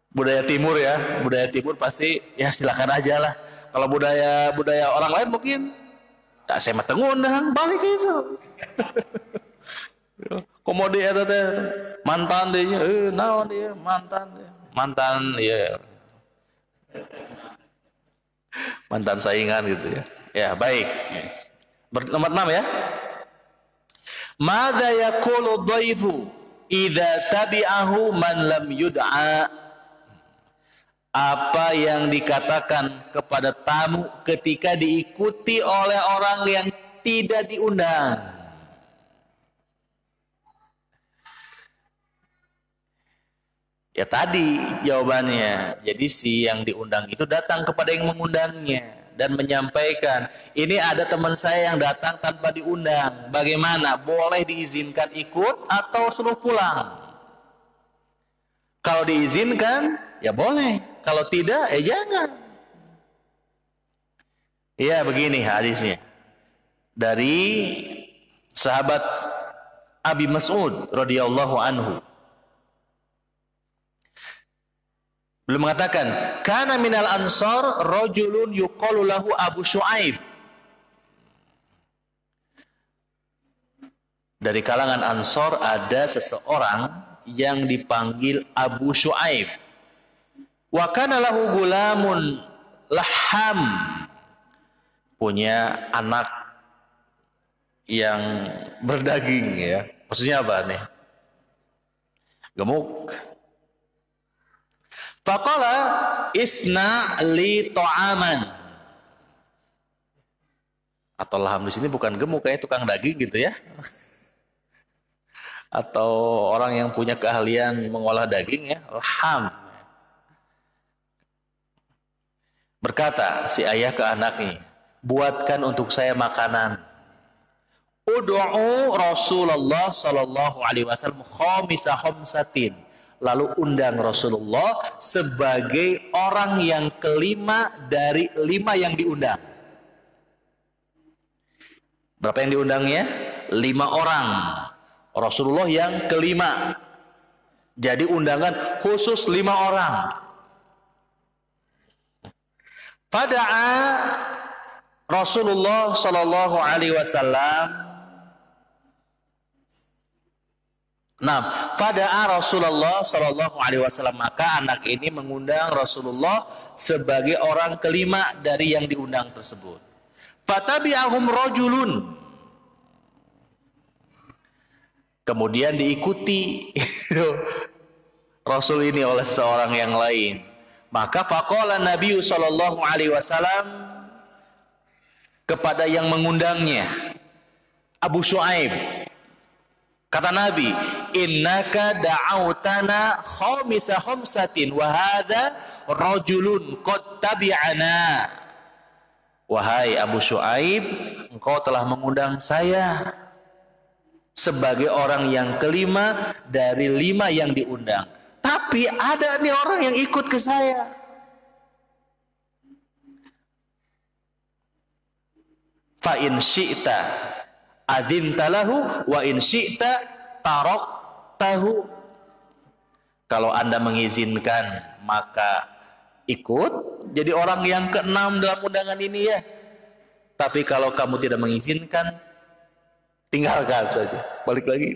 Budaya timur ya, budaya timur pasti ya silakan aja lah. Kalau budaya orang lain mungkin tak saya mah ngundang balik itu. Komodi eta teh mantan dia, naon dia mantan ya. Mantan saingan gitu ya. Ya, baik. Nomor 6 ya. Madza yaqulu dhaifu idza tabi'ahu man lam yud'a. Apa yang dikatakan kepada tamu ketika diikuti oleh orang yang tidak diundang? Ya tadi jawabannya. Jadi si yang diundang itu datang kepada yang mengundangnya dan menyampaikan, ini ada teman saya yang datang tanpa diundang. Bagaimana? Boleh diizinkan ikut atau suruh pulang? Kalau diizinkan, ya boleh. Kalau tidak, ya jangan. Ya begini hadisnya. Dari sahabat Abi Mas'ud radhiyallahu anhu. Beliau mengatakan, kana minal ansar rajulun yuqalu lahu Abu Syuaib. Dari kalangan Ansor ada seseorang yang dipanggil Abu Syuaib. Wa kana lahu gulamun laham. Punya anak yang berdaging ya. Maksudnya apa nih? Gemuk. Faqala isna li ta'aman. Atau laham di sini bukan gemuk, kayak tukang daging gitu ya. Atau orang yang punya keahlian mengolah daging ya, laham. Berkata si ayah ke anaknya, buatkan untuk saya makanan. Ud'u Rasulullah sallallahu alaihi wasallam khamisa khamsatin. Lalu undang Rasulullah sebagai orang yang kelima dari 5 yang diundang. Berapa yang diundangnya? 5 orang. Rasulullah yang kelima. Jadi undangan khusus 5 orang. Fada'a Rasulullah sallallahu alaihi wasallam. Nah, fada'a Rasulullah sallallahu alaihi wasallam, maka anak ini mengundang Rasulullah sebagai orang kelima dari yang diundang tersebut. Fatabi'ahum rajulun. Kemudian diikuti Rasul ini oleh seorang yang lain. Maka faqala Nabi sallallahu alaihi wasallam kepada yang mengundangnya, Abu Syuaib, kata Nabi, innaka da'autana khamisa khamsatin wa hadza rajulun qad tabi'ana. Wahai Abu Syuaib, engkau telah mengundang saya sebagai orang yang kelima dari 5 yang diundang. Tapi ada nih orang yang ikut ke saya. Fa in syi'ta adzinta lahu wa in syi'ta taraktahu. Kalau Anda mengizinkan maka ikut jadi orang yang ke-6 dalam undangan ini ya. Tapi kalau kamu tidak mengizinkan, tinggalkan saja. Balik lagi.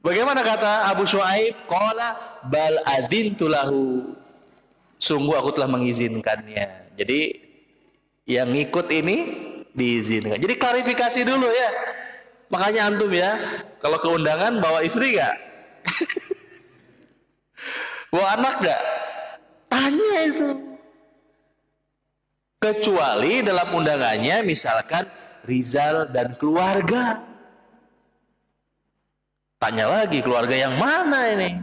Bagaimana kata Abu Syuaib? Qala bal adzintu lahu. Sungguh aku telah mengizinkannya. Jadi yang ngikut ini diizinkan. Jadi klarifikasi dulu ya. Makanya antum ya, kalau ke undangan bawa istri gak? Bawa anak gak? Tanya itu. Kecuali dalam undangannya misalkan Rizal dan keluarga. Tanya lagi, keluarga yang mana ini?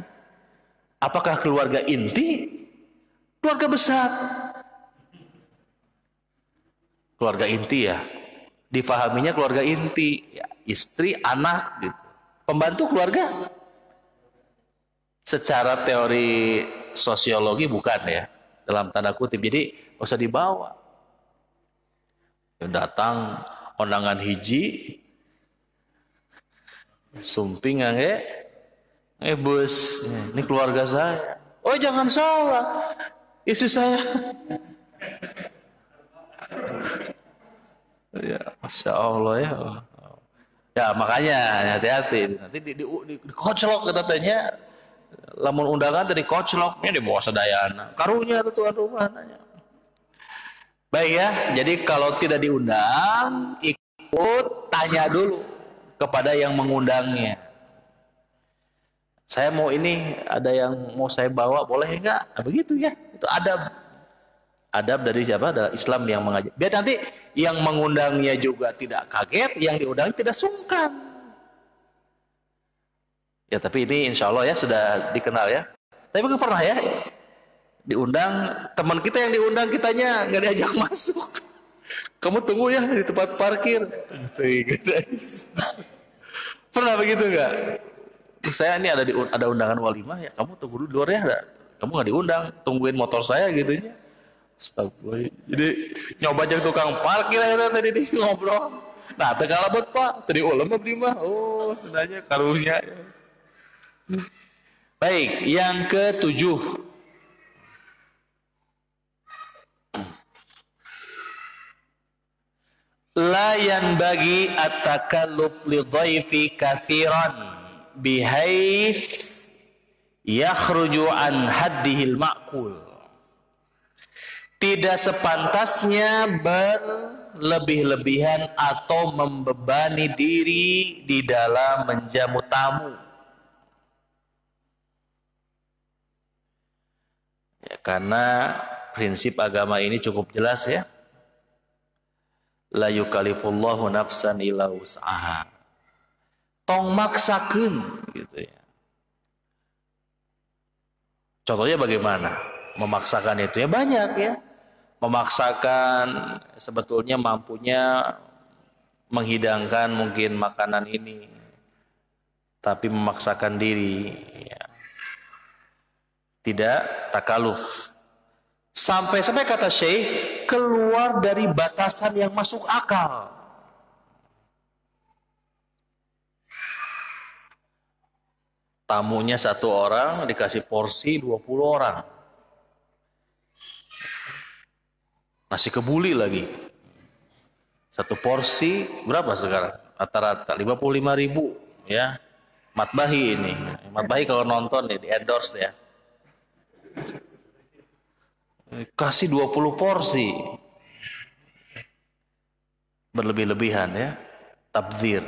Apakah keluarga inti? Keluarga besar? Keluarga inti ya. Difahaminya keluarga inti. Ya, istri, anak gitu. Pembantu keluarga? Secara teori sosiologi bukan ya. dalam tanda kutip. Jadi nggak usah dibawa. Datang undangan hiji, sumping bus, ini keluarga saya. Oh jangan salah, istri saya. Ya, Masya Allah ya. Ya makanya hati-hati. Nanti di koclok katanya. Lamun undangan tadi kocloknya di bawah sedayana. Karunya tuh tuan rumah nanya. Baik ya, jadi kalau tidak diundang, ikut tanya dulu kepada yang mengundangnya. Saya mau ini, ada yang mau saya bawa, boleh enggak? Nah, begitu ya, itu adab. Adab dari siapa? Dari Islam yang mengajak. Biar nanti yang mengundangnya juga tidak kaget, yang diundang tidak sungkan. Ya tapi ini insya Allah ya sudah dikenal ya. Tapi nggak pernah ya diundang, teman kita yang diundang kitanya nggak diajak masuk. Kamu tunggu ya di tempat parkir. Pernah begitu nggak? Saya ini ada undangan walimah ya, kamu tunggu dulu luar ya. Kamu nggak diundang, tungguin motor saya gitu ya. Astagfirullah. Jadi nyoba jadi tukang parkir aja tadi di ngobrol. Nah, tegala buat Pak, tadi ulama bima. Oh, sebenarnya karunya. Baik, yang ke-7. La yanbaghi at-takalluf li dhaifi katsiran bihaits yakhruju an haddihil ma'qul. Tidak sepantasnya berlebih-lebihan atau membebani diri di dalam menjamu tamu. Ya, karena prinsip agama ini cukup jelas ya. La yukallifullahu nafsan illa wus'aha. Tong maksakeun gitu ya. Contohnya bagaimana? Memaksakan itu ya banyak ya. Memaksakan sebetulnya mampunya menghidangkan mungkin makanan ini, tapi memaksakan diri ya. Tidak takaluf sampai kata Syekh keluar dari batasan yang masuk akal. Tamunya 1 orang dikasih porsi 20 orang. Nasi kebuli lagi. 1 porsi berapa sekarang? Rata-rata 55.000 ya. Matbahi ini. Matbahi kalau nonton ya di endorse ya. Kasih 20 porsi. Berlebih-lebihan ya. Tabdzir.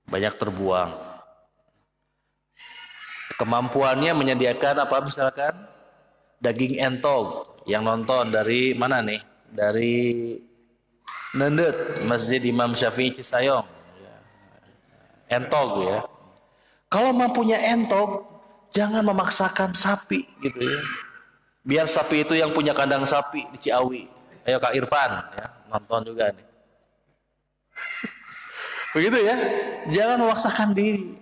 Banyak terbuang. Kemampuannya menyediakan apa misalkan? Daging entog. Yang nonton dari mana nih? Dari Nendet, Masjid Imam Syafi'i Cisayong. Entog ya. Kalau mampunya entog, jangan memaksakan sapi gitu ya. Biar sapi itu yang punya kandang sapi di Ciawi. Ayo Kak Irfan ya, nonton juga nih. Begitu ya. Jangan memaksakan diri.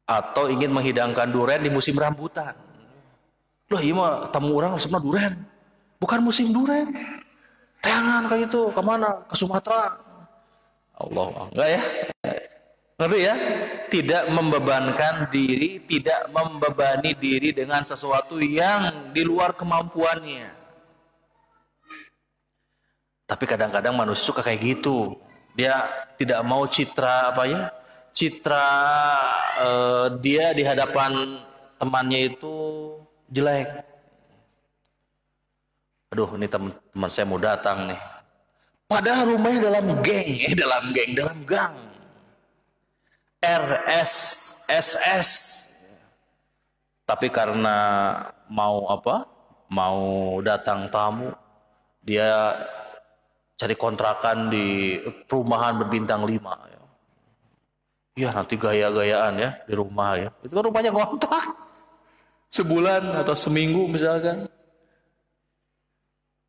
Atau ingin menghidangkan duren di musim rambutan. Loh iya mah tamu orang sebenarnya duren. Bukan musim duren. Jangan kayak itu. Kemana? Ke Sumatera. Allah. Enggak ya? Ngerti ya? Tidak membebankan diri, tidak membebani diri dengan sesuatu yang di luar kemampuannya. Tapi kadang-kadang manusia suka kayak gitu. Dia tidak mau citra apa ya? Citra dia di hadapan temannya itu jelek. Aduh, ini teman saya mau datang nih. Padahal rumahnya dalam dalam gang. RS, SS. Tapi karena mau apa? Mau datang tamu, dia cari kontrakan di perumahan berbintang 5 ya. Ya nanti gaya-gayaan ya di rumah ya. Itu kan rumahnya kontrak. Sebulan atau seminggu misalkan.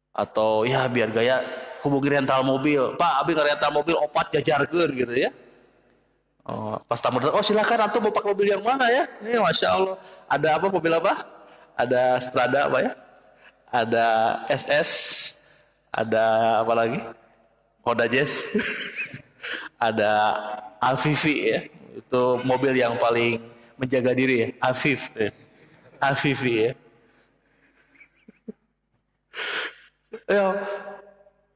Atau ya biar gaya hubungi rental mobil. Pak, abi rental mobil opat jajarkeun gitu ya. Oh, pas tamu datang, oh silakan antum mau pakai mobil yang mana ya? Ini Masya Allah. Ada apa mobil apa? ada Strada apa ya? Ada SS, ada apa lagi? Honda Jazz, ada Afifi ya. Itu mobil yang paling menjaga diri ya, Afif ya. Afifi ya. Ya,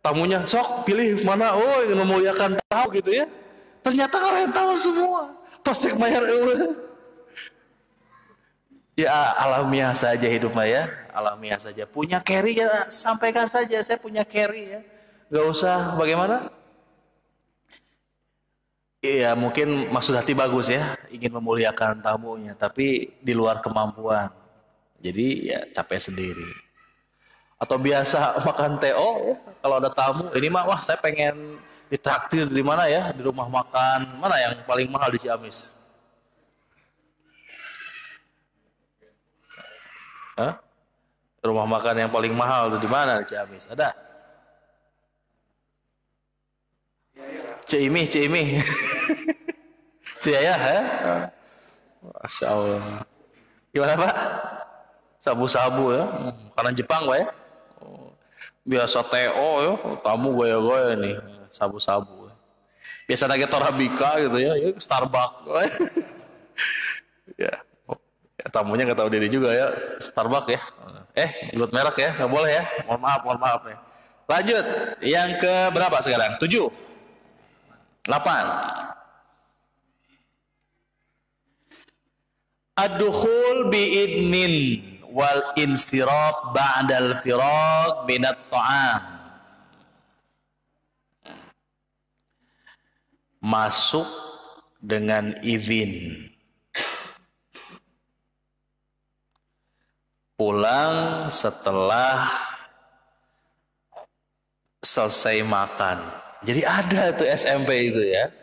tamunya sok pilih mana, oh memuliakan tamu gitu ya. Ternyata kalian tahu semua. Pasti bayar. Ya alamiah saja hidup Maya, alamiah saja. Punya carry ya sampaikan saja, saya punya carry ya. Gak usah bagaimana? Iya mungkin maksud hati bagus ya, ingin memuliakan tamunya, tapi di luar kemampuan. Jadi ya capek sendiri. Atau biasa makan TO ya, kalau ada tamu, ini mah wah saya pengen ditraktir di mana ya, di rumah makan mana yang paling mahal di Ciamis? Hah? Rumah makan yang paling mahal itu di mana di Ciamis? Ada? Ciimi, Ciimi. Ciaya, ya? Masya Allah. Gimana Pak? Sabu-sabu ya, makanan Jepang Pak ya. Biasa TO ya, tamu gaya-gaya nih, sabu-sabu. Biasa lagi Torabika gitu ya, ya Starbucks. Ya. Ya, tamunya nggak tahu diri juga ya, Starbucks ya. Sebut merek ya, nggak boleh ya. Mohon maaf ya. Lanjut, yang ke berapa sekarang? 7, 8. Ad-dukhul bi'idnin wal insiraf ba'dal firaq minat ta'am. Masuk dengan izin. Pulang setelah selesai makan. Jadi ada tuh SMP itu ya.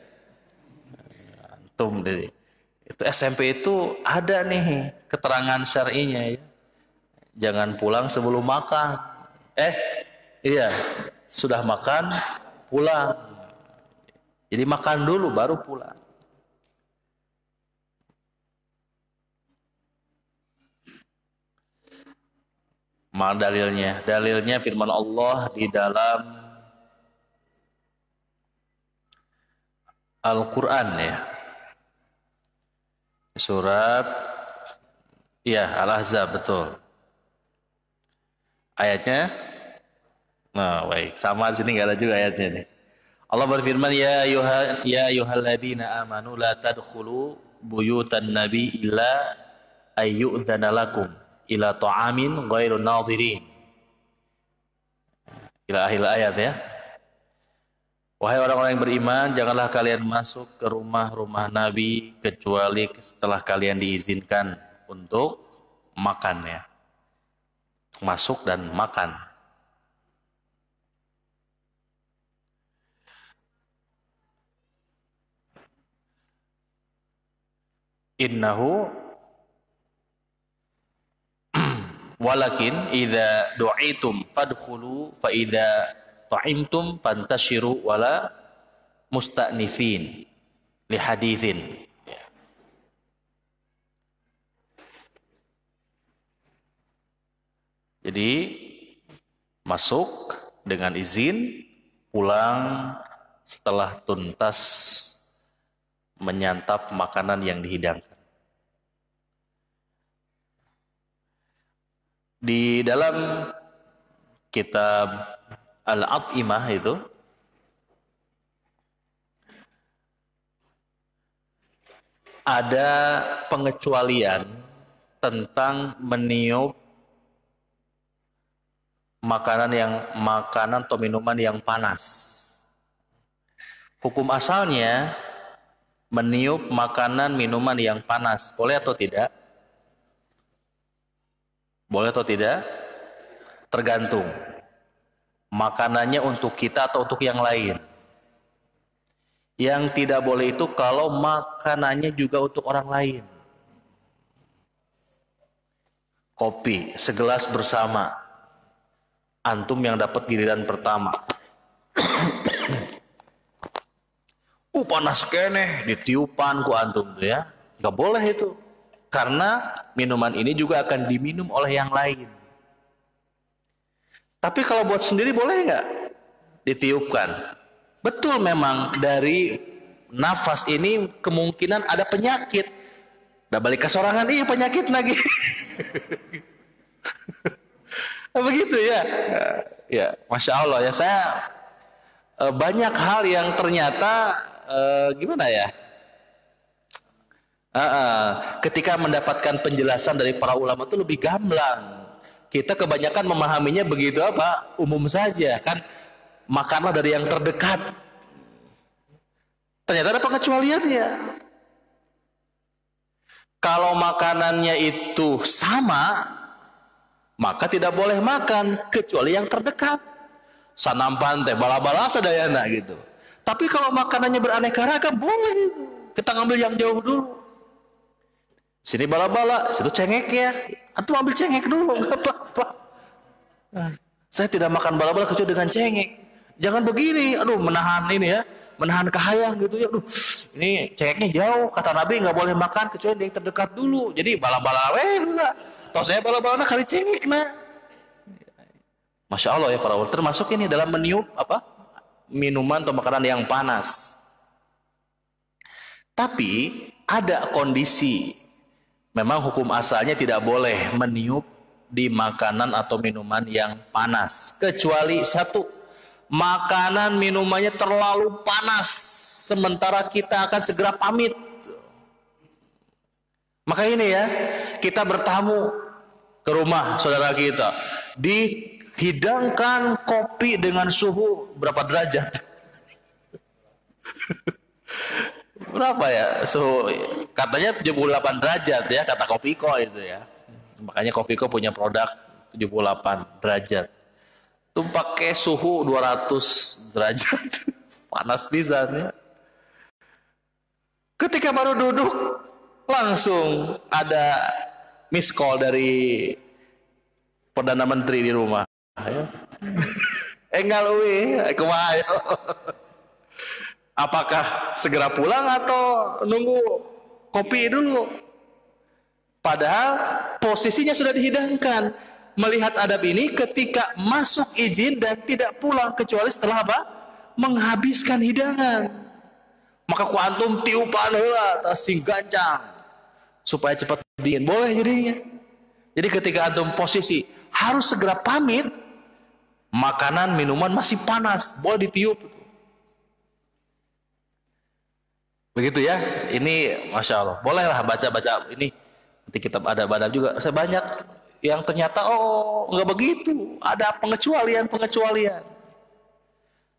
Antum deh. Itu SMP itu ada nih keterangan syar'inya ya. Jangan pulang sebelum makan. Iya, sudah makan pulang. Jadi makan dulu baru pulang. Mana dalilnya? Dalilnya firman Allah di dalam Al-Quran ya. Surat Al-Ahzab, betul. Ayatnya, nah baik, sama di sini nggak ada juga ayatnya nih. Allah berfirman, ya ayyuhalladzina amanu la tadkhulu buyutan nabi illa ayyu'dzana lakum ila ta'amin ghairu nadhirin. Ila akhir ayat ya. Wahai orang-orang yang beriman, janganlah kalian masuk ke rumah-rumah Nabi kecuali setelah kalian diizinkan untuk makan ya. Masuk dan makan. Innahu walakin idza du'itum fadkhulu fa idza ta'imtum fantashiru wala musta'nifin li hadithin. Jadi masuk dengan izin, pulang setelah tuntas menyantap makanan yang dihidangkan. Di dalam kitab Al-At'imah itu ada pengecualian tentang meniup makanan atau minuman yang panas. Hukum asalnya meniup makanan minuman yang panas boleh atau tidak? Boleh atau tidak? Tergantung. Makanannya untuk kita atau untuk yang lain. Yang tidak boleh itu kalau makanannya juga untuk orang lain. Kopi segelas bersama, antum yang dapat giliran pertama. Panas kene ditiupan ku antum tuh ya. Gak boleh itu. Karena minuman ini juga akan diminum oleh yang lain. Tapi kalau buat sendiri boleh nggak ditiupkan? Betul, memang dari nafas ini kemungkinan ada penyakit. Udah balik ke sorangan, iya penyakit lagi. Begitu ya. Ya, Masya Allah ya, saya banyak hal yang ternyata gimana ya, ketika mendapatkan penjelasan dari para ulama itu lebih gamblang. Kita kebanyakan memahaminya begitu apa, umum saja kan, makanlah dari yang terdekat. Ternyata ada pengecualiannya. Kalau makanannya itu sama, maka tidak boleh makan kecuali yang terdekat. Sanampan teh bala-bala sadayana gitu. Tapi kalau makanannya beraneka ragam boleh itu. Kita ngambil yang jauh dulu. Sini bala-bala, situ cengek ya. Antum ambil cengek dulu, nggak apa-apa. Saya tidak makan bala-bala kecuali dengan cengek. Jangan begini, aduh menahan ini ya, menahan kahayang gitu ya. Aduh, ini cengeknya jauh, kata Nabi nggak boleh makan kecuali yang terdekat dulu. Jadi bala-bala lah. Toh saya bala-bala kali cengek nah. Masya Allah ya para ulama, termasuk ini dalam meniup apa? Minuman atau makanan yang panas. Tapi ada kondisi, memang hukum asalnya tidak boleh meniup di makanan atau minuman yang panas. Kecuali satu, makanan minumannya terlalu panas, sementara kita akan segera pamit. Maka ini ya, kita bertamu ke rumah saudara kita, dihidangkan kopi dengan suhu berapa derajat? Berapa ya suhu? Katanya 78 derajat ya, kata Kopiko itu ya. Makanya Kopiko punya produk 78 derajat. Itu pakai suhu 200 derajat. Panas pisan ya. Ketika baru duduk, langsung ada miss call dari Perdana Menteri di rumah. Enggal uwi, kumaha. Apakah segera pulang atau nunggu kopi dulu? Padahal posisinya sudah dihidangkan. Melihat adab ini, ketika masuk izin dan tidak pulang kecuali setelah apa? Menghabiskan hidangan. Maka ku antum tiupan heula sing gancang supaya cepat dingin. Boleh jadinya. Jadi ketika antum posisi harus segera pamit, makanan minuman masih panas, boleh ditiup. Begitu ya, ini Masya Allah. Bolehlah baca-baca ini. Nanti kitab adab-adab juga. Saya banyak yang ternyata nggak begitu. Ada pengecualian.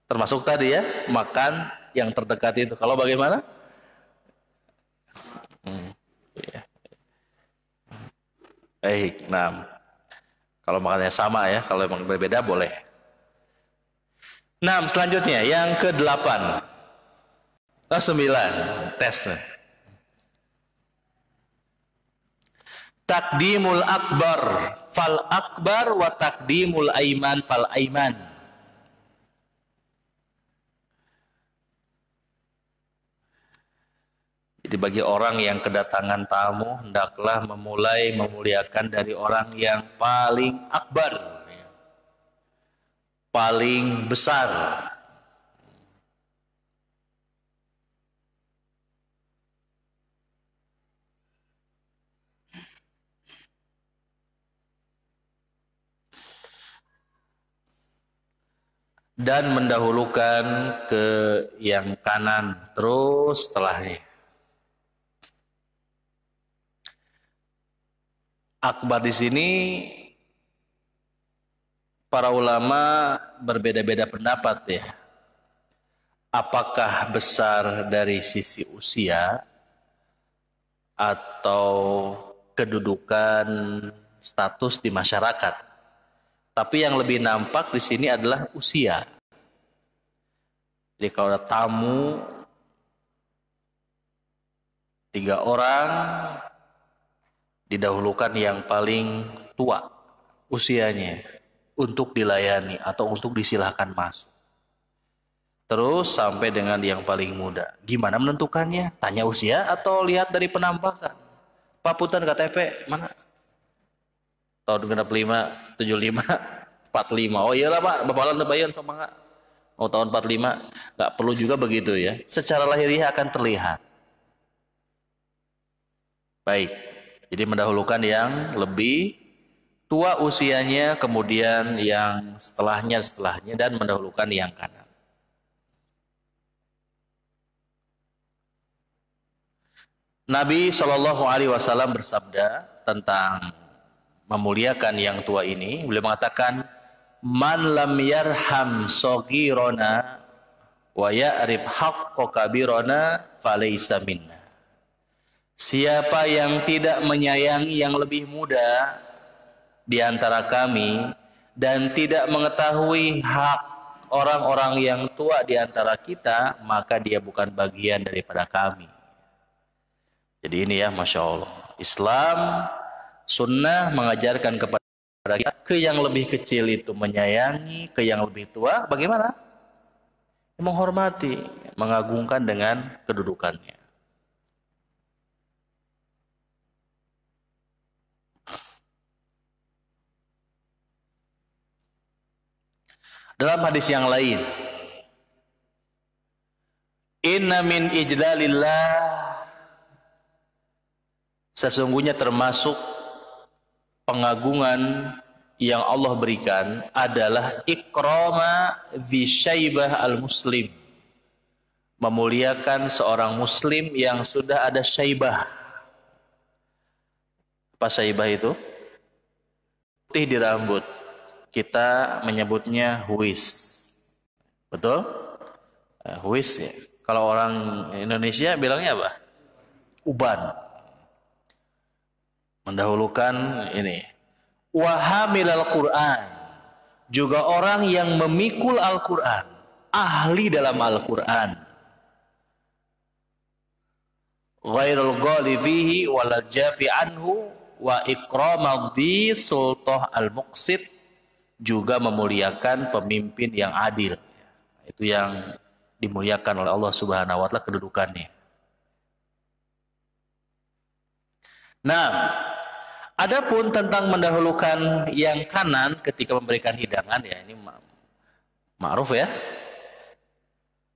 Termasuk tadi ya, makan yang terdekat itu. Kalau bagaimana? Ya. Baik, nah. Kalau makannya sama ya, kalau memang berbeda boleh. Nah, selanjutnya yang ke-8. 9 tes. Takdimul akbar fal akbar wa takdimul aiman fal aiman. Jadi bagi orang yang kedatangan tamu, hendaklah memulai memuliakan dari orang yang paling akbar, paling besar. Dan mendahulukan ke yang kanan terus setelahnya. Akbar di sini para ulama berbeda-beda pendapat ya. Apakah besar dari sisi usia atau kedudukan status di masyarakat? Tapi yang lebih nampak di sini adalah usia. Jadi kalau ada tamu 3 orang, didahulukan yang paling tua usianya untuk dilayani atau untuk disilahkan masuk. Terus sampai dengan yang paling muda. Gimana menentukannya? Tanya usia atau lihat dari penampakan? Pak Punten KTP mana? Tahun genap 5, 75, 45. Oh iyalah Pak, Bapak lan bayan sama enggak? Oh tahun 45, nggak perlu juga begitu ya. Secara lahiriah akan terlihat. Baik, jadi mendahulukan yang lebih tua usianya, kemudian yang setelahnya, dan mendahulukan yang kanan. Nabi Shallallahu Alaihi Wasallam bersabda tentang memuliakan yang tua ini. Beliau mengatakan, man lam yarham sogirona wa ya'rif haqqa kabirona falaysa minna. Siapa yang tidak menyayangi yang lebih muda di antara kami dan tidak mengetahui hak orang-orang yang tua di antara kita, maka dia bukan bagian daripada kami. Jadi ini ya, Masya Allah, Islam sunnah mengajarkan kepada kita, ke yang lebih kecil itu menyayangi, ke yang lebih tua bagaimana? Menghormati, mengagungkan dengan kedudukannya. Dalam hadis yang lain, inna min ijlalillah, sesungguhnya termasuk pengagungan yang Allah berikan adalah ikrama dzi syaibah al-muslim, memuliakan seorang muslim yang sudah ada syaibah. Apa syaibah itu? Putih di rambut. Kita menyebutnya huis. Betul? Huis ya. Kalau orang Indonesia bilangnya apa? Uban. Mendahulukan ini. Wahamil al-Quran, juga orang yang memikul Al-Quran, ahli dalam Al-Quran. Ghairul ghali fihi wal jafi anhu wa ikramadhi sultah al-muqsid, juga memuliakan pemimpin yang adil. Itu yang dimuliakan oleh Allah Subhanahu wa taala kedudukannya. Nah, adapun tentang mendahulukan yang kanan ketika memberikan hidangan, ya ini ma'ruf ya.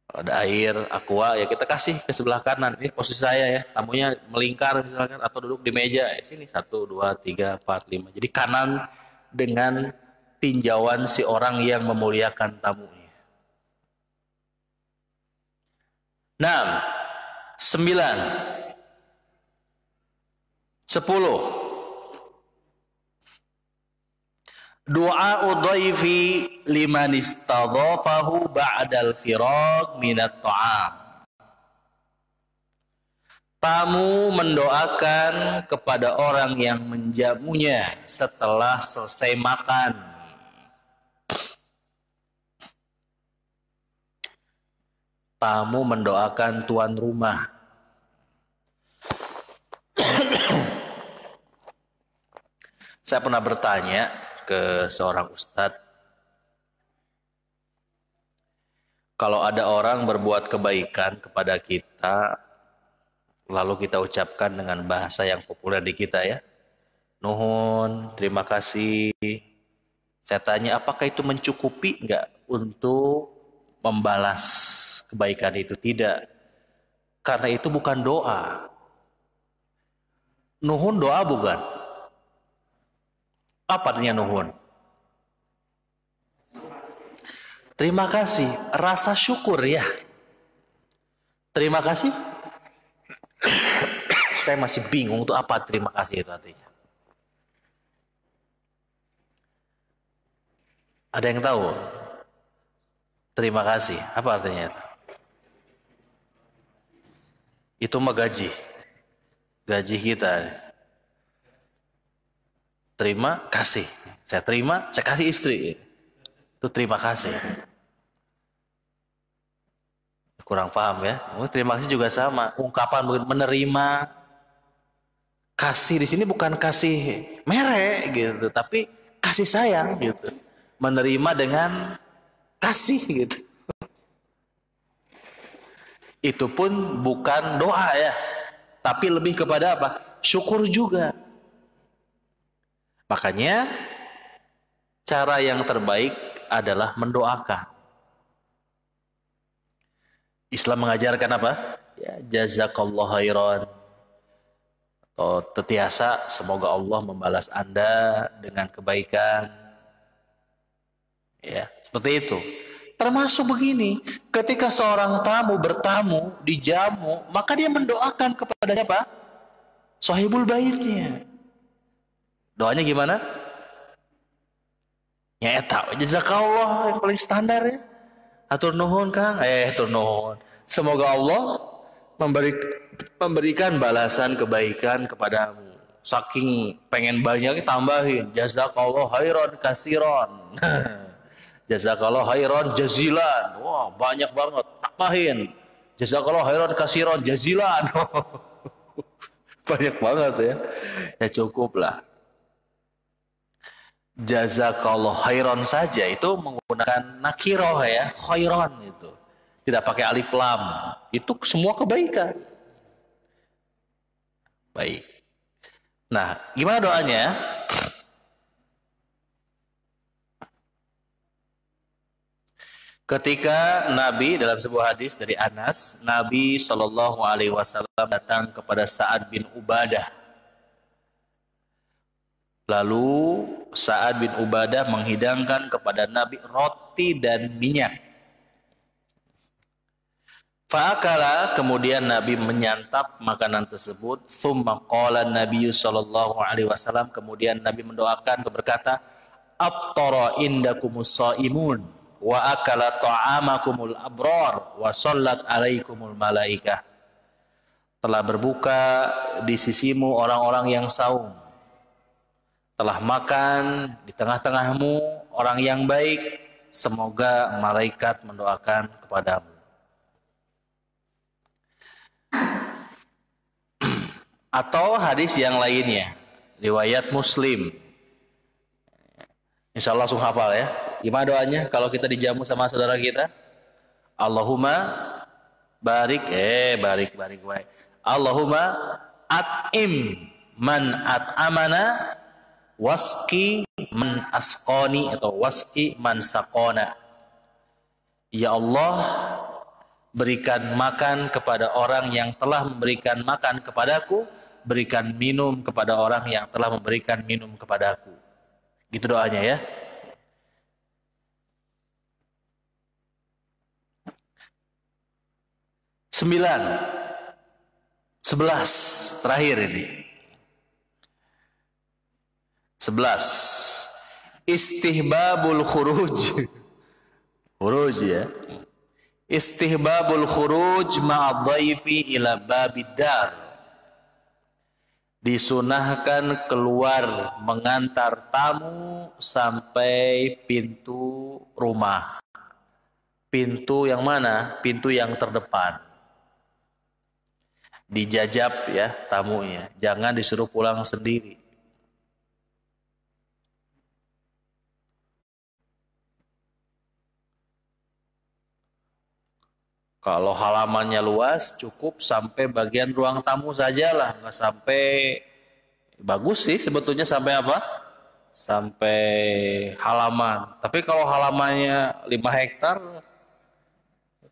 Ada air, aqua, ya kita kasih ke sebelah kanan. Ini posisi saya ya, tamunya melingkar misalkan atau duduk di meja. Sini 1, 2, 3, 4, 5. Jadi kanan dengan tinjauan si orang yang memuliakan tamunya. 6, 9, 10. Doa udhaifi liman istadhafahu ba'dal firaq minat ta'am. Tamu mendoakan kepada orang yang menjamunya setelah selesai makan. Tamu mendoakan tuan rumah. Saya pernah bertanya ke seorang ustadz, kalau ada orang berbuat kebaikan kepada kita, lalu kita ucapkan dengan bahasa yang populer di kita ya, nuhun, terima kasih. Saya tanya, apakah itu mencukupi enggak untuk membalas kebaikan itu? Tidak. Karena itu bukan doa. Nuhun doa bukan? Apa artinya nuhun? Terima kasih, rasa syukur ya. Terima kasih. Saya masih bingung itu apa terima kasih itu artinya. Ada yang tahu? Terima kasih, apa artinya itu? Itu mah gaji. Gaji kita. Terima kasih. Saya terima, saya kasih istri. Itu terima kasih. Kurang paham ya. Terima kasih juga sama. Ungkapan menerima. Kasih di sini bukan kasih merek gitu, tapi kasih sayang gitu. Menerima dengan kasih gitu. Itu pun bukan doa ya, tapi lebih kepada apa? Syukur juga. Makanya cara yang terbaik adalah mendoakan. Islam mengajarkan apa? Ya, jazakallahu khairan. Atau tetiasa semoga Allah membalas Anda dengan kebaikan. Ya, seperti itu. Termasuk begini, ketika seorang tamu bertamu, dijamu, maka dia mendoakan kepada siapa? Sahibul baitnya. Doanya gimana? Ya eta jazakallah yang paling standar ya. Atur nuhun Kang. Atur nuhun. Semoga Allah memberikan balasan kebaikan kepadamu. Saking pengen banyak tambahin jazakallah khairan kasiron. Jazakallah khairan jazilan. Wah, banyak banget. Tambahin. Jazakallah khairan kasiron jazilan. Banyak banget ya. Ya cukup lah. Jazakallah khairan saja itu menggunakan nakiroh ya, khairan itu. Tidak pakai alif lam. Itu semua kebaikan. Baik. Nah, gimana doanya? Ketika Nabi dalam sebuah hadis dari Anas, Nabi Shallallahu Alaihi Wasallam datang kepada Sa'ad bin Ubadah. Lalu Sa'ad bin Ubadah menghidangkan kepada Nabi roti dan minyak. Fa'akala, kemudian Nabi menyantap makanan tersebut. Thumma qala Nabi sallallahu alaihi wasallam, kemudian Nabi mendoakan berkata, "Aftara indakumus shaimun wa akala ta'amakumul abrar wa shallat alaikumul malaikah." Telah berbuka di sisimu orang-orang yang saum. Telah makan di tengah-tengahmu orang yang baik, semoga malaikat mendoakan kepadamu. Atau hadis yang lainnya, riwayat Muslim. Insya Allah langsung hafal ya. Gimana doanya kalau kita dijamu sama saudara kita? Allahumma barik, barik. Allahumma at'im man at'amana waski man asqani atau waski man saqona. Ya Allah, berikan makan kepada orang yang telah memberikan makan kepadaku, berikan minum kepada orang yang telah memberikan minum kepadaku. Gitu doanya ya. Sembilan, 11 terakhir ini. 11. Istihbabul khuruj. Khuruj ya. Istihbabul khuruj ma'adhaifi ila babidar. Disunahkan keluar mengantar tamu sampai pintu rumah. Pintu yang mana? Pintu yang terdepan. Dijajab ya tamunya. Jangan disuruh pulang sendiri. Kalau halamannya luas, cukup sampai bagian ruang tamu sajalah, nggak sampai, bagus sih sebetulnya sampai apa? Sampai halaman. Tapi kalau halamannya 5 hektar,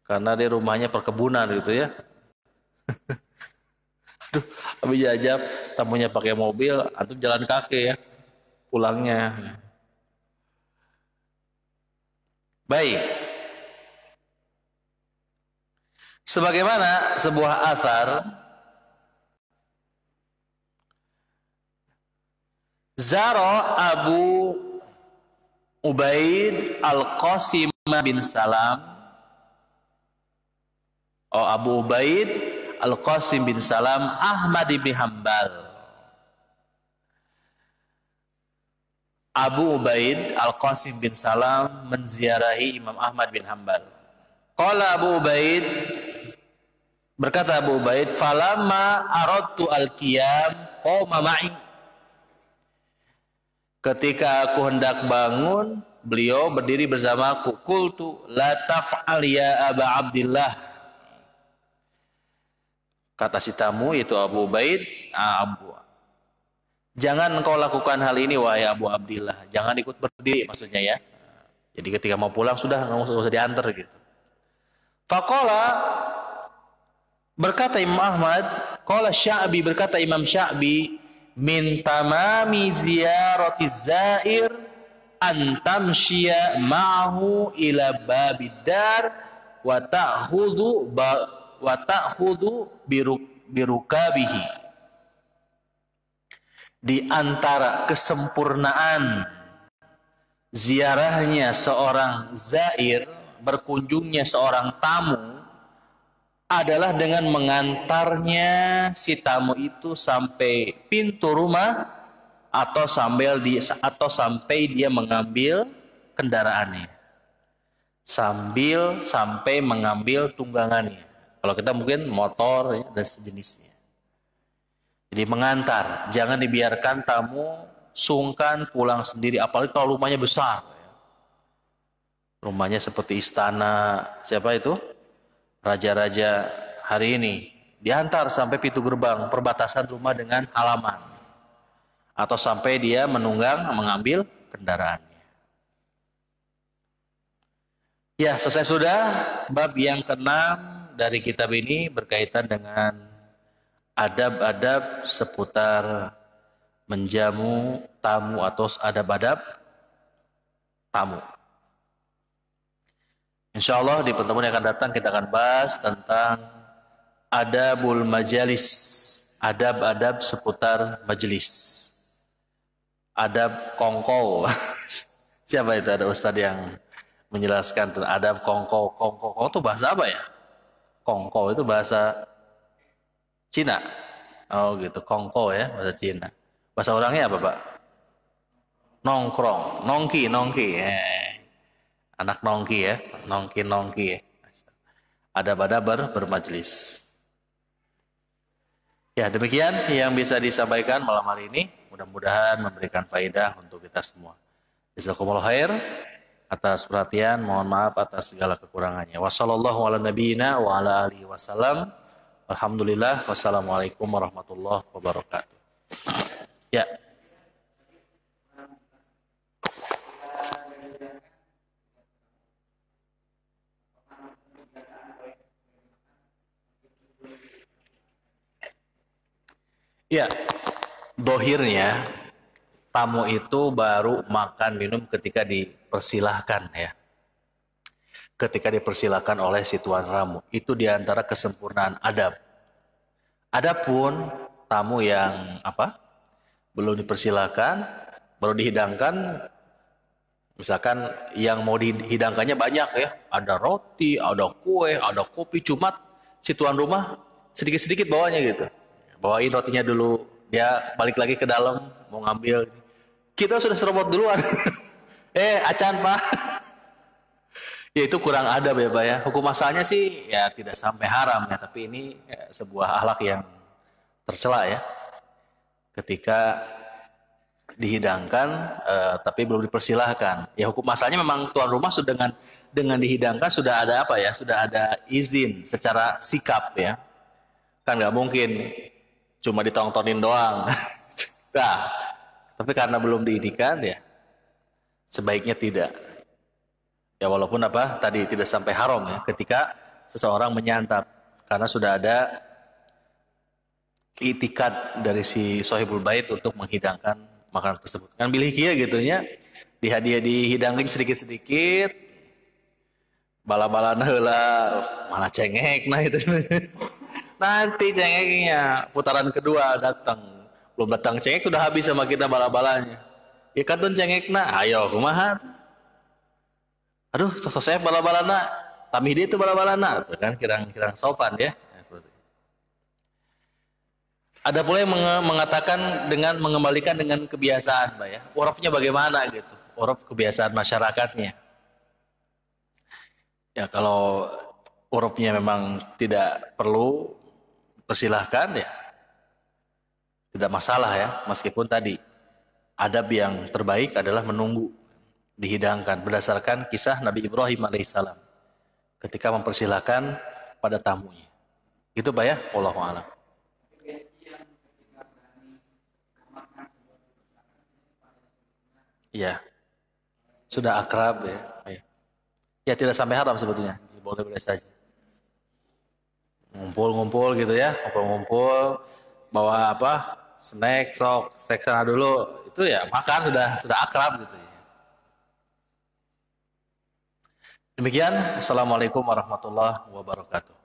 karena di rumahnya perkebunan gitu ya. Aduh, habis jajab, tamunya pakai mobil, atau jalan kaki ya, pulangnya. Baik. Sebagaimana sebuah athar Zara Abu Ubaid Al-Qasim bin Salam. Abu Ubaid Al-Qasim bin Salam Ahmad bin Hanbal. Abu Ubaid Al-Qasim bin Salam menziarahi Imam Ahmad bin Hanbal. Qala Abu Ubaid, berkata Abu Ubaid, falamma aradtu al-qiyam qoma ma'i. Ketika aku hendak bangun, beliau berdiri bersamaku. Qultu la taf'al ya Aba Abdillah. Kata si tamu itu Abu Ubaid, Jangan engkau lakukan hal ini wahai Abu Abdillah. Jangan ikut berdiri maksudnya ya. Jadi ketika mau pulang sudah nggak usah diantar gitu. Faqala berkata Imam Ahmad, qala Sya'bi berkata Imam Sya'bi, min tamami ziyarati zair an tamshiya ma'ahu ila babid dar wa ta'khudhu birukabihi. Di antara kesempurnaan ziarahnya seorang zair, berkunjungnya seorang tamu, adalah dengan mengantarnya si tamu itu sampai pintu rumah atau sampai dia mengambil kendaraannya, sampai mengambil tunggangannya. Kalau kita mungkin motor ya, dan sejenisnya. Jadi mengantar, jangan dibiarkan tamu sungkan pulang sendiri, apalagi kalau rumahnya besar. Rumahnya seperti istana, siapa itu? Raja-raja hari ini. Diantar sampai pintu gerbang, perbatasan rumah dengan halaman. Atau sampai dia menunggang mengambil kendaraannya. Ya, selesai sudah. Bab yang ke-6 dari kitab ini berkaitan dengan adab-adab seputar menjamu tamu atau adab-adab tamu. Insya Allah di pertemuan yang akan datang kita akan bahas tentang adabul majalis, adab-adab seputar majelis, adab kongkow. Siapa itu? Ada ustadz yang menjelaskan tentang adab kongkow. Kongkow itu bahasa apa ya? Kongkow itu bahasa Cina. Oh gitu, kongko ya, bahasa Cina. Bahasa orangnya apa, Pak? Nongkrong, nongki. Anak nongki ya, nongki ya. Ada bermajlis. Ya, demikian yang bisa disampaikan malam hari ini. Mudah-mudahan memberikan faedah untuk kita semua. Jazakumullah khair atas perhatian, mohon maaf atas segala kekurangannya. Wassallallahu ala nabiyyina wa ala alihi wasallam. Alhamdulillah, wassalamualaikum warahmatullahi wabarakatuh. Ya. Ya, dohirnya tamu itu baru makan minum ketika dipersilahkan ya. Ketika dipersilakan oleh si tuan tamu. Itu diantara kesempurnaan adab. Adapun tamu yang belum dipersilakan, baru dihidangkan, misalkan yang mau dihidangkannya banyak ya, ada roti, ada kue, ada kopi, cuma si tuan rumah sedikit-sedikit bawanya gitu. Bawain rotinya dulu, dia balik lagi ke dalam mau ngambil. Kita sudah serobot duluan. Acan Pak. Ya itu kurang adab ya Pak ya. Hukum asalnya sih ya tidak sampai haram ya, tapi ini ya, sebuah akhlak yang tercela ya. Ketika dihidangkan tapi belum dipersilahkan. Ya hukum asalnya memang tuan rumah sudah dengan dihidangkan sudah ada Sudah ada izin secara sikap ya. Kan nggak mungkin cuma ditongtonin doang. Nah, tapi karena belum diidikan ya sebaiknya tidak. Ya walaupun tadi tidak sampai haram ya ketika seseorang menyantap karena sudah ada itikad dari si sahibul bait untuk menghidangkan makanan tersebut. Kan bilih kieu gitu nya. Dihidangkeun sedikit-sedikit. Bala-balana heula mana cengek nah itu. Nanti cengeknya putaran kedua datang. Belum datang cengek sudah habis sama kita bala-balanya. Ya kadon cengekna, ayo kumaha? Aduh, sosok saya bala-balana, tamih itu bala-balana, itu kan kirang sopan ya. Ada pula yang mengatakan dengan mengembalikan dengan kebiasaan, Pak ya. Urufnya bagaimana gitu? Uruf kebiasaan masyarakatnya. Ya kalau urufnya memang tidak perlu, persilahkan ya. Tidak masalah ya, meskipun tadi adab yang terbaik adalah menunggu dihidangkan berdasarkan kisah Nabi Ibrahim alaihissalam ketika mempersilahkan pada tamunya. Gitu Pak ya, wallahu a'lam. Iya, sudah akrab ya. Iya. Ya tidak sampai haram sebetulnya, boleh-boleh saja. Ngumpul-ngumpul gitu ya, ngumpul-ngumpul, bawa apa, snack, sok, snack sana dulu, itu ya makan sudah akrab gitu ya. Demikian, Assalamualaikum warahmatullahi wabarakatuh.